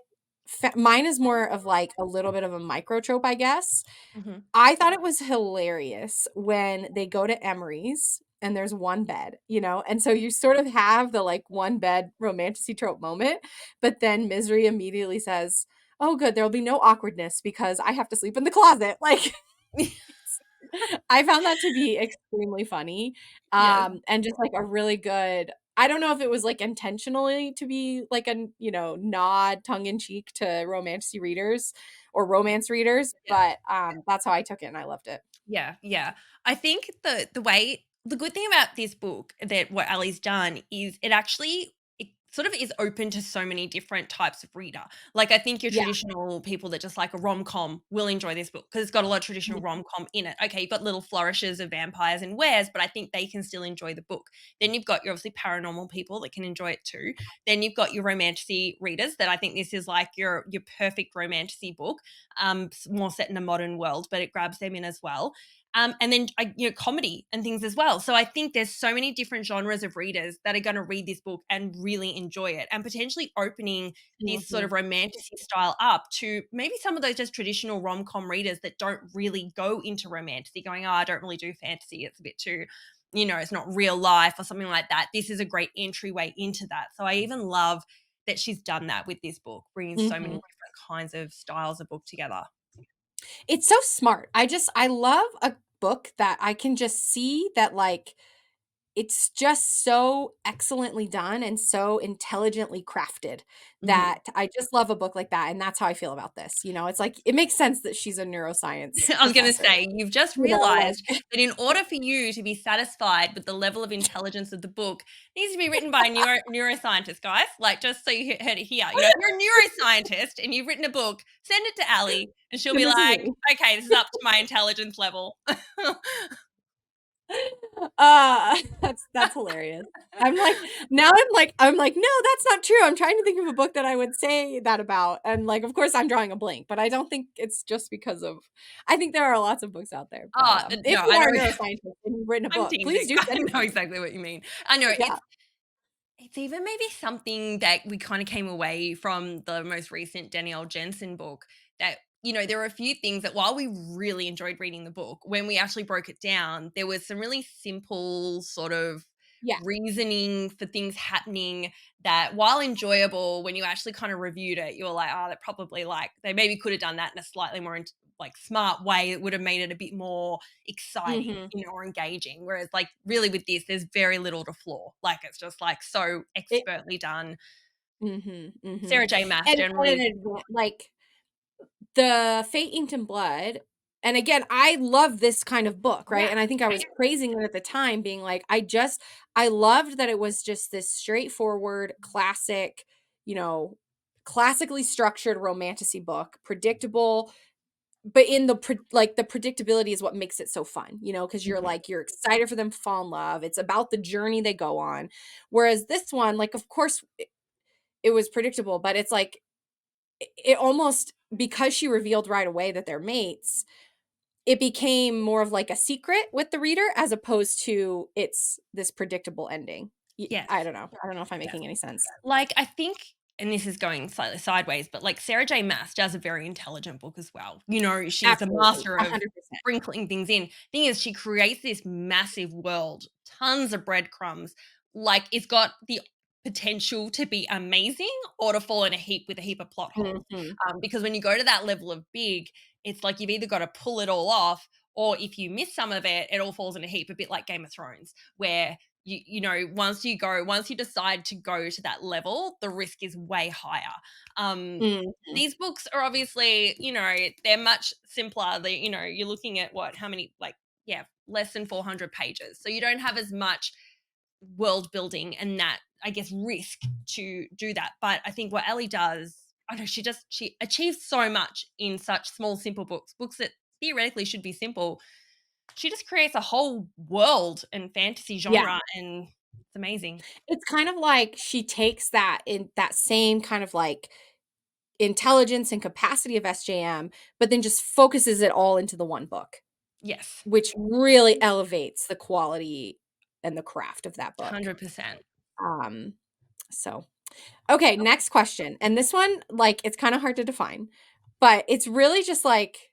mine is more of like a little bit of a micro trope, I guess. Mhm. I thought it was hilarious when they go to Emery's and there's one bed, and so you sort of have the, like, one bed romantasy trope moment, but then Misery immediately says, "Oh, good, there'll be no awkwardness because I have to sleep in the closet." Like, I found that to be extremely funny, Yes. and just, like, a really good, I don't know if it was, like, intentionally to be, like, a, nod tongue in cheek to romantasy readers or romance readers, Yeah. but, that's how I took it, and I loved it. Yeah, yeah. I think the good thing about this book that what Ali's done is it sort of is open to so many different types of reader. Like, I think your Yeah. traditional people that just like a rom-com will enjoy this book because it's got a lot of traditional Mhm. rom-com in it. Okay, you've got little flourishes of vampires and wares, but I think they can still enjoy the book. Then you've got your obviously paranormal people that can enjoy it too. Then you've got your romantasy readers that I think this is like your perfect romantasy book, more set in a modern world, but it grabs them in as well. And then comedy and things as well. So I think there's so many different genres of readers that are going to read this book and really enjoy it, and potentially opening this sort Mhm. of romantic style up to maybe some of those just traditional rom-com readers that don't really go into romantasy, going, oh, I don't really do fantasy, it's a bit too, it's not real life or something like that. This is a great entryway into that. So I even love that she's done that with this book, bringing so many Mhm. different kinds of styles of book together. It's so smart. I love a book that I can just see that, like, it's just so excellently done and so intelligently crafted Mhm. that I just love a book like that, and that's how I feel about this, it's like, it makes sense that she's a neuroscience I was going to professor, say, you've just like realized that in order for you to be satisfied with the level of intelligence of the book, it needs to be written by a neuroscientist, guys. Like, just so you heard it here. If you're a neuroscientist and you've written a book, send it to Ali and she'll and be this is like, me. okay, this is up to my intelligence level. That's hilarious. I'm like, "No, that's not true." I'm trying to think of a book that I would say that about, and, like, of course, I'm drawing a blank, but I don't think it's just because of I think there are lots of books out there, but, if No, you I know. are a neuroscientist and you've written a I'm book, please teasing. do I send it to know me. exactly what you mean. I know Yeah. it's even maybe something that we kind of came away from the most recent Danielle Jensen book, that, there were a few things that while we really enjoyed reading the book, when we actually broke it down, there was some really simple sort of Yeah. reasoning for things happening that, while enjoyable, when you actually kind of reviewed it, you were like, oh, that probably, like, they maybe could have done that in a slightly more like smart way. It would have made it a bit more exciting, Mhm. or engaging. Whereas, like, really with this, there's very little to flaw. Like, it's just like so It expertly done. Mhm, mhm. Sarah J. Maas And generally an is like, the Fate Inked in Blood, and again, I love this kind of book, right? yeah, And I think I was praising it at the time, being like, I loved that it was just this straightforward, classic, you know, classically structured romantasy book, predictable, but in the predictability is what makes it so fun, because mhm, you're excited for them to fall in love. It's about the journey they go on. Whereas this one, like, of course, it was predictable, but it's like it almost because she revealed right away that they're mates, it became more of like a secret with the reader as opposed to it's this predictable ending. yes, I don't know. I don't know if I'm yes. making any sense. Like, I think, and this is going slightly sideways, but, like, Sarah J. Maas does a very intelligent book as well. She's a Absolutely. master of 100%. sprinkling things in. Thing is, she creates this massive world, tons of breadcrumbs. Like, it's got the potential to be amazing or to fall in a heap with a heap of plot holes. Mhm. Because when you go to that level of big, it's like you've either got to pull it all off, or if you miss some of it, it all falls in a heap, a bit like Game of Thrones, where once you decide to go to that level, the risk is way higher. um Mhm. these books are obviously, they're much simpler. You're looking at what, how many, like, yeah, less than 400 pages, so you don't have as much world building and that, I guess, risk to do that. But I think what Ellie does, I know, she achieves so much in such small simple books that theoretically should be simple. She just creates a whole world and fantasy Yeah. genre, and it's amazing. It's kind of like she takes that same kind of like intelligence and capacity of SJM, but then just focuses it all into the one book, Yes, which really elevates the quality and the craft of that book. 100%. Um, so okay, next question. And this one, like, it's kind of hard to define, but it's really just like,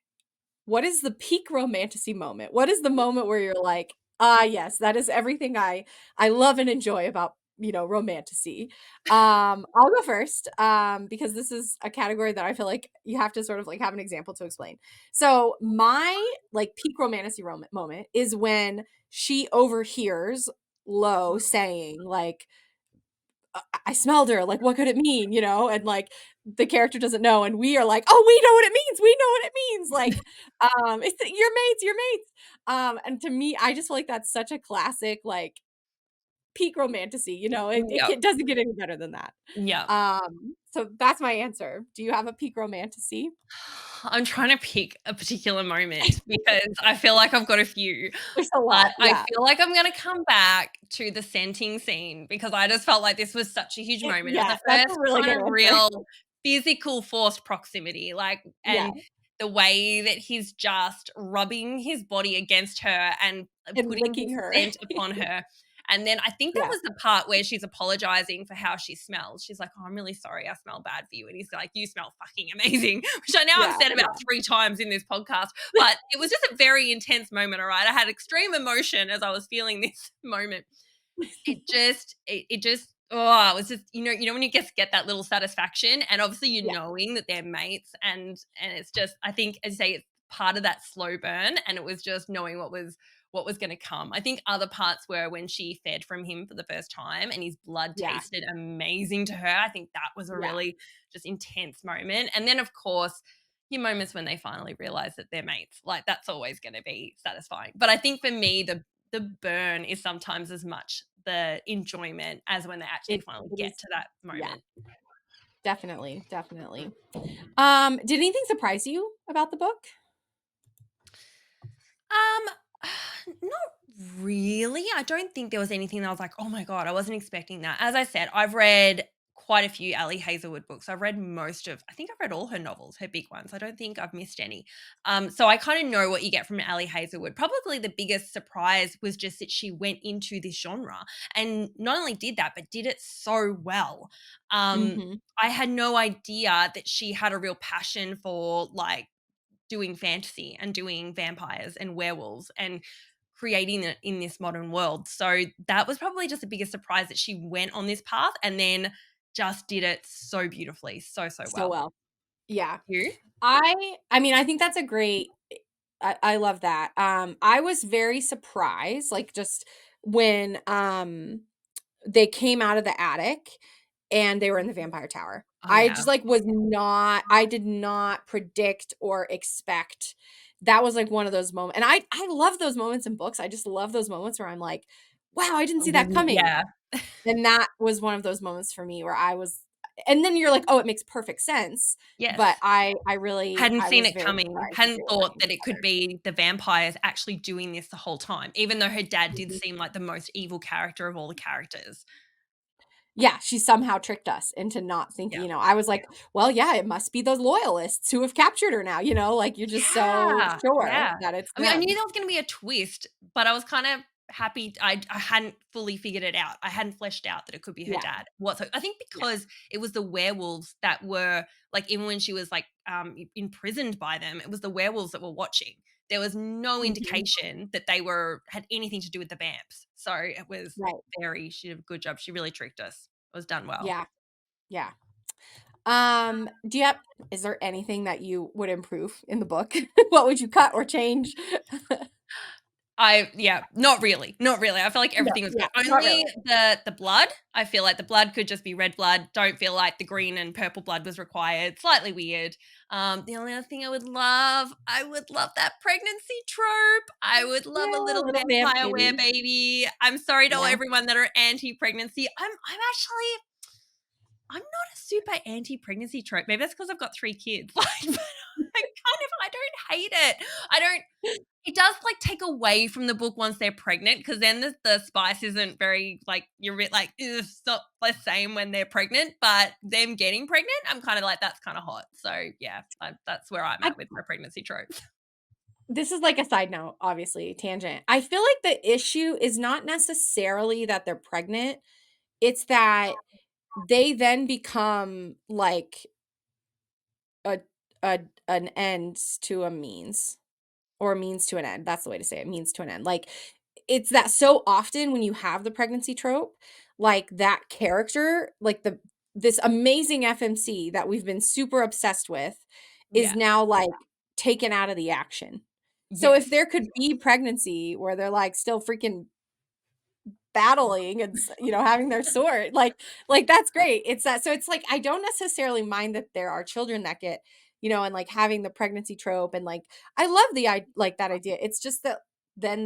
what is the peak romantasy moment? What is the moment where you're like, ah, yes, that is everything I love and enjoy about romantasy. I'll go first, because this is a category that I feel like you have to sort of like have an example to explain. So my like peak romantasy moment is when she overhears Lo saying like, I smelled her, like, what could it mean, And, like, the character doesn't know, and we are like, "Oh, we know what it means, we know what it means," like, it's your mates," and to me, I just feel like that's such a classic, like, peak romantasy, Yep, it doesn't get any better than that. yep. So that's my answer. Do you have a peak romantasy? I'm trying to pick a particular moment because I feel like I've got a few, There's a but lot, I yeah. feel like I'm gonna come back to the scenting scene because I just felt like this was such a huge moment. It was Yeah, the that's a first really good kind of answer. real physical forced proximity, like, Yeah. and the way that he's just rubbing his body against her and And putting licking his her. scent upon her. And then I think that Yeah. was the part where she's apologizing for how she smells. She's like, "Oh, I'm really sorry. I smell bad for you." And he's like, "You smell fucking amazing," which I know I've Yeah, said about yeah. 3 times in this podcast, but it was just a very intense moment. All right. I had extreme emotion as I was feeling this moment. It just oh, it was just when you just get that little satisfaction, and obviously you Yeah, knowing that they're mates, and it's just, I think, as you say, it's part of that slow burn, and it was just knowing what was going to come. I think other parts were when she fed from him for the first time and his blood yeah, tasted amazing to her. I think that was a yeah. really just intense moment. And then of course your moments when they finally realize that they're mates, like that's always going to be satisfying. But I think for me the burn is sometimes as much the enjoyment as when they actually finally It get is to that yeah, moment. definitely, definitely. Did anything surprise you about the book? Not really. I don't think there was anything that I was like, "Oh my god, I wasn't expecting that." As I said, I've read quite a few Ali Hazelwood books. I've read I think I've read all her novels, her big ones. I don't think I've missed any. So I kind of know what you get from Ali Hazelwood. Probably the biggest surprise was just that she went into this genre and not only did that, but did it so well. Um, Mhm. I had no idea that she had a real passion for like doing fantasy and doing vampires and werewolves and creating it in this modern world. So that was probably just the biggest surprise, that she went on this path and then just did it so beautifully, so, so So well. well. Yeah. You? I mean, I think that's a great I love that. I was very surprised, like, just when, they came out of the attic and they were in the vampire tower. Oh, I yeah. just, like, was not I did not predict or expect that was, like, one of those moments, and I love those moments in books. I just love those moments where I'm like, "Wow, I didn't I see that wasn't coming." yeah. And that was one of those moments for me where I was and then you're like, "Oh, it makes perfect sense." But Yes. Hadn't I seen was it very coming, surprised that they hadn't were thought working that it could together. be the vampires actually doing this the whole time, even though her dad did Mhm. seem like the most evil character of all the characters. Yeah, she somehow tricked us into not thinking, Yeah. I was like, "Well, yeah, it must be those loyalists who have captured her now," like, you're just so Yeah, sure yeah. that it's I mean, I knew them. there was gonna be a twist, but I was kind of happy I hadn't fully figured it out. I hadn't fleshed out that it could be her Yeah, dad. What so I think yeah. because it was the werewolves that were like, even when she was like imprisoned by them, it was the werewolves that were watching. There was no Mhm. indication that they had anything to do with the vamps. So it was Right. she did a good job. She really tricked us. It was done well. Yeah, yeah. Do you have is there anything that you would improve in the book? What would you cut or change? Not really, not really. I feel like No, everything was yeah, good. not Only really. the blood, I feel like the blood could just be red blood. Don't feel like the green and purple blood was required. Slightly weird. The only other thing I would love that pregnancy trope. I would love a Yeah, little little vamp vampire baby. baby. I'm sorry to Yeah. everyone that are anti-pregnancy. I'm actually I'm not a super anti-pregnancy trope. Maybe that's because I've got 3 kids. Like, but I don't hate it. I don't it does, like, take away from the book once they're pregnant, because then the spice isn't very, like, you're a bit like, "Ugh, it's not the same when they're pregnant," but them getting pregnant, I'm kinda like, "That's kinda hot." So, yeah, that's where I'm I at with my pregnancy tropes. This is like a side note, obviously, tangent. I feel like the issue is not necessarily that they're pregnant, it's that they then become like a a an end to a means, or a means to an end. That's the way to say it, means to an end. Like, it's that so often when you have the pregnancy trope, like, that character, like, this amazing FMC that we've been super obsessed with is Yeah. now, like, taken out of the action. So if Yes. there could be pregnancy where they're, like, still freaking battling and having their sword, that's great. It's that so it's like, I don't necessarily mind that there are children that get, and, like, having the pregnancy trope and, like, I love I like, that idea. It's just that then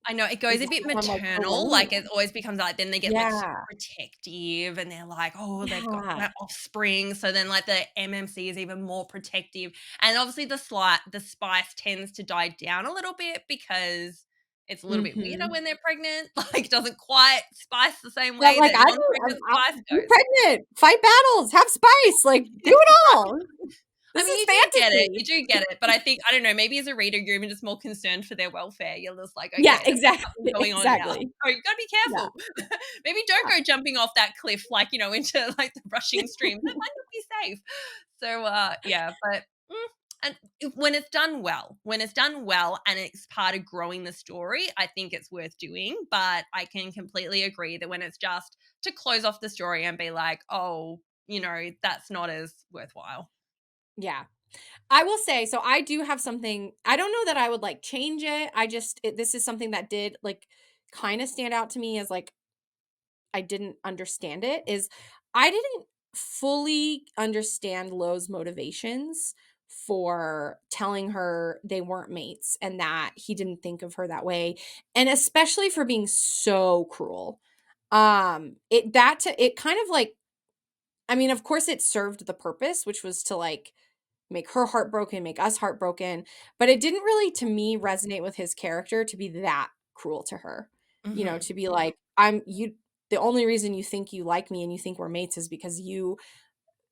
I know, it they goes a just bit become, like, so maternal, lonely. like, it always becomes like then they get, like, super Yeah. protective and they're like, "Oh, they've got Yeah. that offspring," so then, like, the MMC is even more protective, and obviously the spice tends to die down a little bit because it's a little bit weirder Mhm. when they're pregnant, like, doesn't quite spice the same Yeah, way like, that non-pregnant I spice be goes. pregnant, fight battles, have spice, like, do it all. I This mean, is you fantasy. do get it, but I think, I don't know, maybe as a reader, you're even just more concerned for their welfare. You're just like, Yeah, "Okay, there's something exactly, going on now, exactly. so you gotta be Yeah, careful." Maybe don't yeah. go jumping off that cliff, like, into, like, the rushing stream. That might not be safe. So, yeah, but, and when it's done well, and it's part of growing the story, I think it's worth doing, but I can completely agree that when it's just to close off the story and be like, "Oh, that's not as worthwhile." Yeah. I will say, so I do have something I don't know that I would, like, change it, I just this is something that did, like, kinda stand out to me as, like, I didn't understand it, is I didn't fully understand Lo's motivations for telling her they weren't mates and that he didn't think of her that way, and especially for being so cruel. It kind of, like I mean, of course, it served the purpose, which was to, like, make her heartbroken, make us heartbroken, but it didn't really, to me, resonate with his character to be that cruel to her. Mhm. To be like, "I'm you the only reason you think you like me and you think we're mates is because you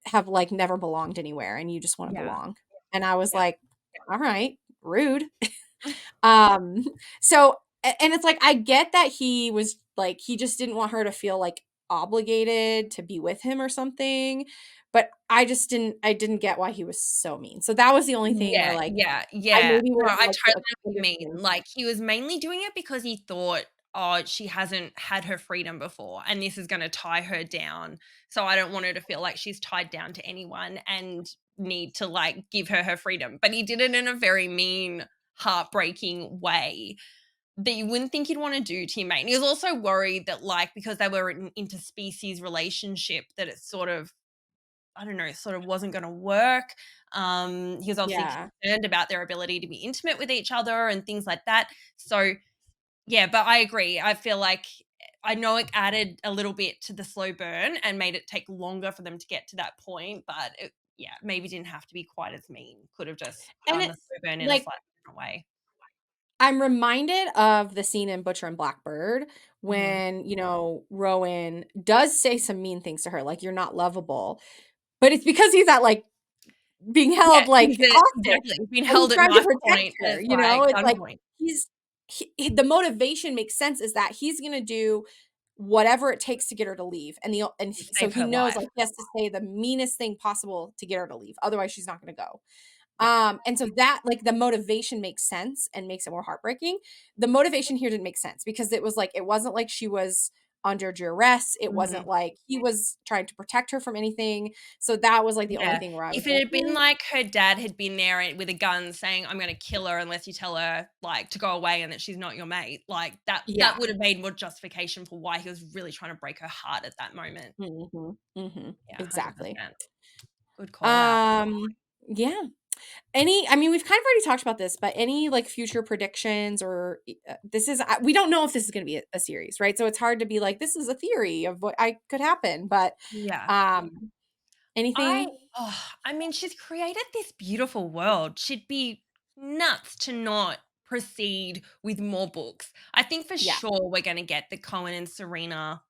have, like, never belonged anywhere and you just wanna Yeah. belong." And I was Yeah. like, "Alright, rude." Um, and it's like, I get that he was like, he just didn't want her to feel, like, obligated to be with him or something, but I didn't get why he was so mean. So that was the only thing where, Yeah, like, yeah, I yeah. maybe No, would I have liked totally to know what you mean. understand. Like, he was mainly doing it because he thought, "Oh, she hasn't had her freedom before, and this is gonna tie her down, so I don't want her to feel like she's tied down to anyone and need to, like, give her her freedom." But he did it in a very mean, heartbreaking way that you wouldn't think he'd wanna do to your mate. And he was also worried that, like, because they were in interspecies relationship, that it's sort of, I don't know, sort of wasn't gonna work. He was obviously Yeah. concerned about their ability to be intimate with each other and things like that. So, yeah, but I agree. I feel like I know it added a little bit to the slow burn and made it take longer for them to get to that point, but yeah, maybe didn't have to be quite as mean. Could have just And done it the slow burn in a like, slightly different way. I'm reminded of the scene in Butcher and Blackbird Mhm. when, Rowan does say some mean things to her, like, "You're not lovable," but it's because he's at, like, being Yeah, held, like, he's a hostage, exactly. He's been and he's held at trying to knife protect point her, as, like, It's like gunpoint. the motivation makes sense is that he's gonna do whatever it takes to get her to leave, so Save he her knows, life. like, he has to say the meanest thing possible to get her to leave, otherwise she's not gonna go. Yeah. And so that like, the motivation makes sense and makes it more heartbreaking. The motivation here didn't make sense because it wasn't like she was under duress, it wasn't Mhm. like he was trying to protect her from anything, so that was, like, the only Yeah. thing where I was If it like, had been like her dad had been there with a gun saying, "I'm gonna kill her unless you tell her, like, to go away and that she's not your mate," like, that Yeah. would have made more justification for why he was really trying to break her heart at that moment. Mhm, mhm, Yeah, exactly. 100%. Good call out. Yeah. I mean, we've kind of already talked about this, but any, like, future predictions or we don't know if this is gonna be a series, right? So it's hard to be like, "This is a theory of what I could happen," but, Yeah. um, I anything? I mean, she's created this beautiful world. She'd be nuts to not proceed with more books. I think for Yeah. sure we're gonna get the Cohen and Serena,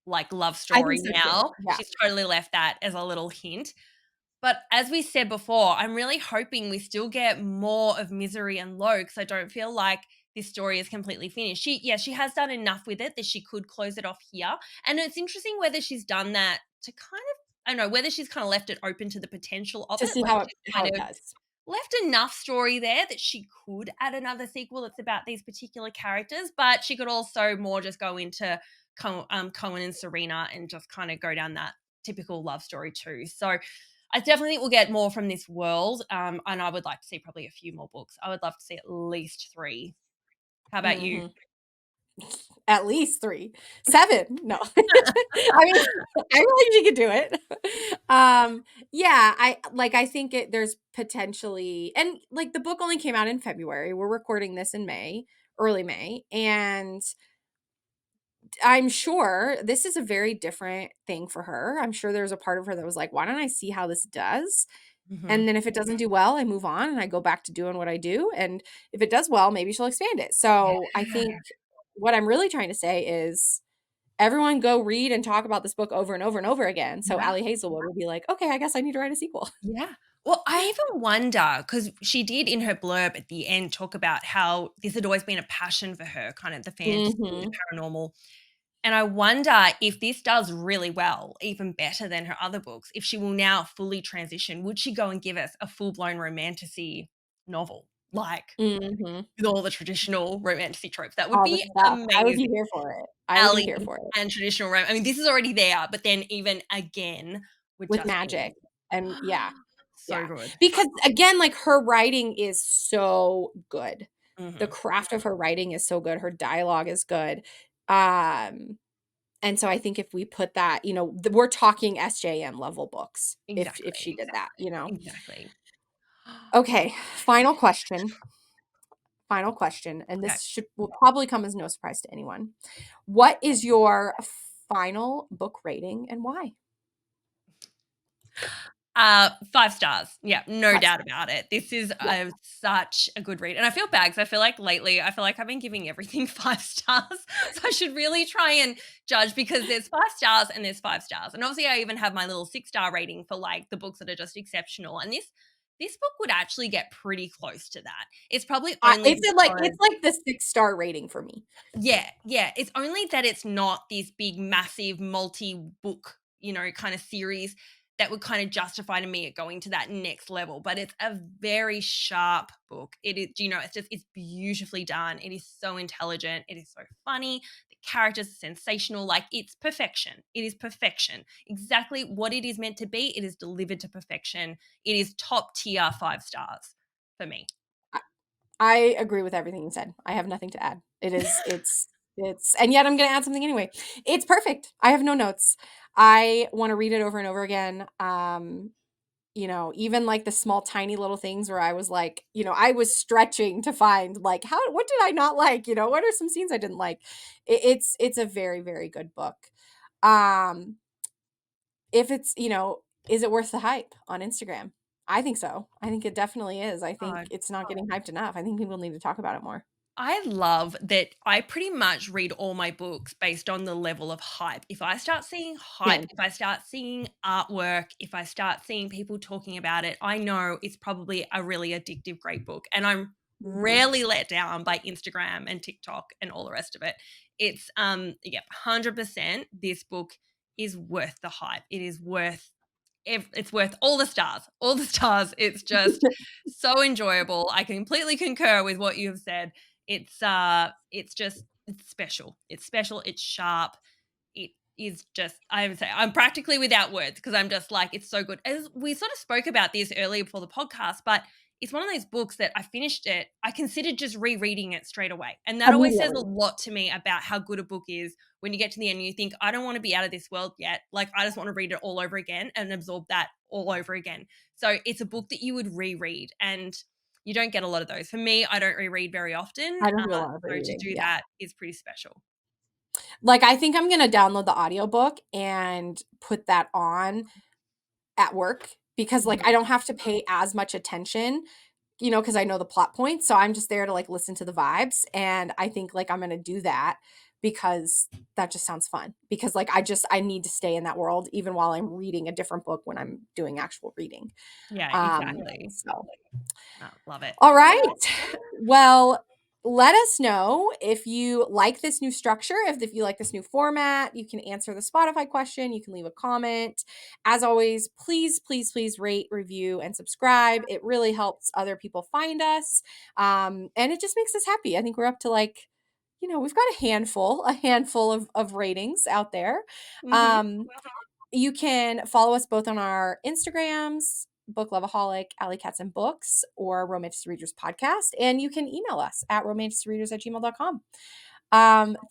like, love I think story so too. now. Yeah. She's totally left that as a little hint. But as we said before, I'm really hoping we still get more of Misery and Low because I don't feel like this story is completely finished. She has done enough with it that she could close it off here. And it's interesting whether she's done that to kind of, I don't know, whether she's kind of left it open to the potential of To it, see whether she's how kind it of does. left enough story there that she could add another sequel that's about these particular characters, but she could also more just go into Cohen and Serena and just kind of go down that typical love story too. So I definitely think we'll get more from this world, and I would like to see probably a few more books. I would love to see at least 3. How about you? Mhm. At least 3. 7. No. I mean, I believe you could do it. Yeah, I think there's potentially and, like, the book only came out in February. We're recording this in May, early May, and I'm sure this is a very different thing for her. I'm sure there's a part of her that was like, "Why don't I see how this does?" And Mhm. then if it doesn't do well, I move on and I go back to doing what I do, and if it does well, maybe she'll expand it. Yeah. So, I think what I'm really trying to say is everyone go read and talk about this book over and over and over again, so Yeah. Ali Hazelwood will be like, "Okay, I guess I need to write a sequel." Yeah. Well, I even wonder because she did in her blurb at the end talk about how this had always been a passion for her, kind of the fantasy, the Mhm. paranormal. And I wonder if this does really well, even better than her other books, if she will now fully transition, would she go and give us a full-blown romantasy novel, like, Mhm. with all the traditional romantasy tropes? That would All the be stuff. I would amazing. be here for it. I would be Ali here for it. and traditional I mean, this is already there, but then even again would With just be magic. And yeah, so yeah. good. Because again, like, her writing is so good. The Mhm. craft of her writing is so good. Her dialogue is good. Um, and so I think if we put that, we're talking SJM level books if she Exactly, did that, you know? exactly. Okay, final question. Final question, and Okay. this will probably come as no surprise to anyone. What is your final book rating and why? 5 stars. Yeah, no 5 doubt stars. about it. This is Yeah. such a good read, and I feel bad because I feel like lately, I feel like I've been giving everything 5 stars, so I should really try and judge because there's 5 stars and there's 5 stars, and obviously I even have my little 6-star rating for, like, the books that are just exceptional, and this book would actually get pretty close to that. It's probably only because It's like the 6-star rating for me. yeah, yeah. It's only that it's not this big, massive, multi-book, kind of series that would kind of justify to me it going to that next level. But it's a very sharp book. It is, it's beautifully done. It is so intelligent. It is so funny. The characters are sensational. Like it's perfection. It is perfection. Exactly what it is meant to be. It is delivered to perfection. It is top tier 5 stars for me. I I agree with everything you said. I have nothing to add. It's and yet I'm gonna add something anyway. It's perfect. I have no notes. I wanna read it over and over again. Even like the small tiny little things where I was like, I was stretching to find like what did I not like? What are some scenes I didn't like? It's a very, very good book. Um, if is it worth the hype on Instagram? I think so. I think it definitely is. I think it's not getting hyped enough. I think people need to talk about it more. I love that I pretty much read all my books based on the level of hype. If I start seeing hype, Same. if I start seeing artwork, if I start seeing people talking about it, I know it's probably a really addictive, great book. And I'm Mhm. rarely let down by Instagram and TikTok and all the rest of it. It's yeah, 100% this book is worth the hype. It is worth it's worth all the stars. All the stars. It's just so enjoyable. I completely concur with what you have said. It's just it's special. It's special, it's sharp. It is just I would say I'm practically without words because I'm just like it's so good. As we sort of spoke about this earlier before the podcast, but it's one of those books that I finished it, I considered just rereading it straight away. And that always says a Immediately. lot to me about how good a book is when you get to the end and you think, I don't want to be out of this world yet. Like, I just want to read it all over again and absorb that all over again. So it's a book that you would reread. And you don't get a lot of those. For me, I don't reread very often. I don't do a lot of So to reading. do Yeah. that is pretty special. Like, I think I'm gonna download the audiobook and put that on at work because, like, I Mhm. don't have to pay as much attention, because I know the plot points, so I'm just there to, like, listen to the vibes, and I think, like, I'm gonna do that because that just sounds fun because, like, I need to stay in that world even while I'm reading a different book when I'm doing actual reading. Yeah, exactly. So Love it. all right. Well, let us know if you like this new structure, if you like this new format. You can answer the Spotify question. You can leave a comment. As always, please, please, please rate, review, and subscribe. It really helps other people find us. And it just makes us happy. I think we're up to like, we've got a handful of ratings out there. Mhm. Um, you can follow us both on our Instagrams, Book Loveaholic, Alley Cats and Books, or Romantic Readers Podcast. And you can email us at romanticreaders@gmail.com.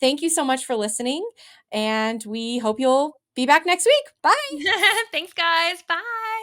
Thank you so much for listening. And we hope you'll be back next week. Bye. Thanks, guys. Bye.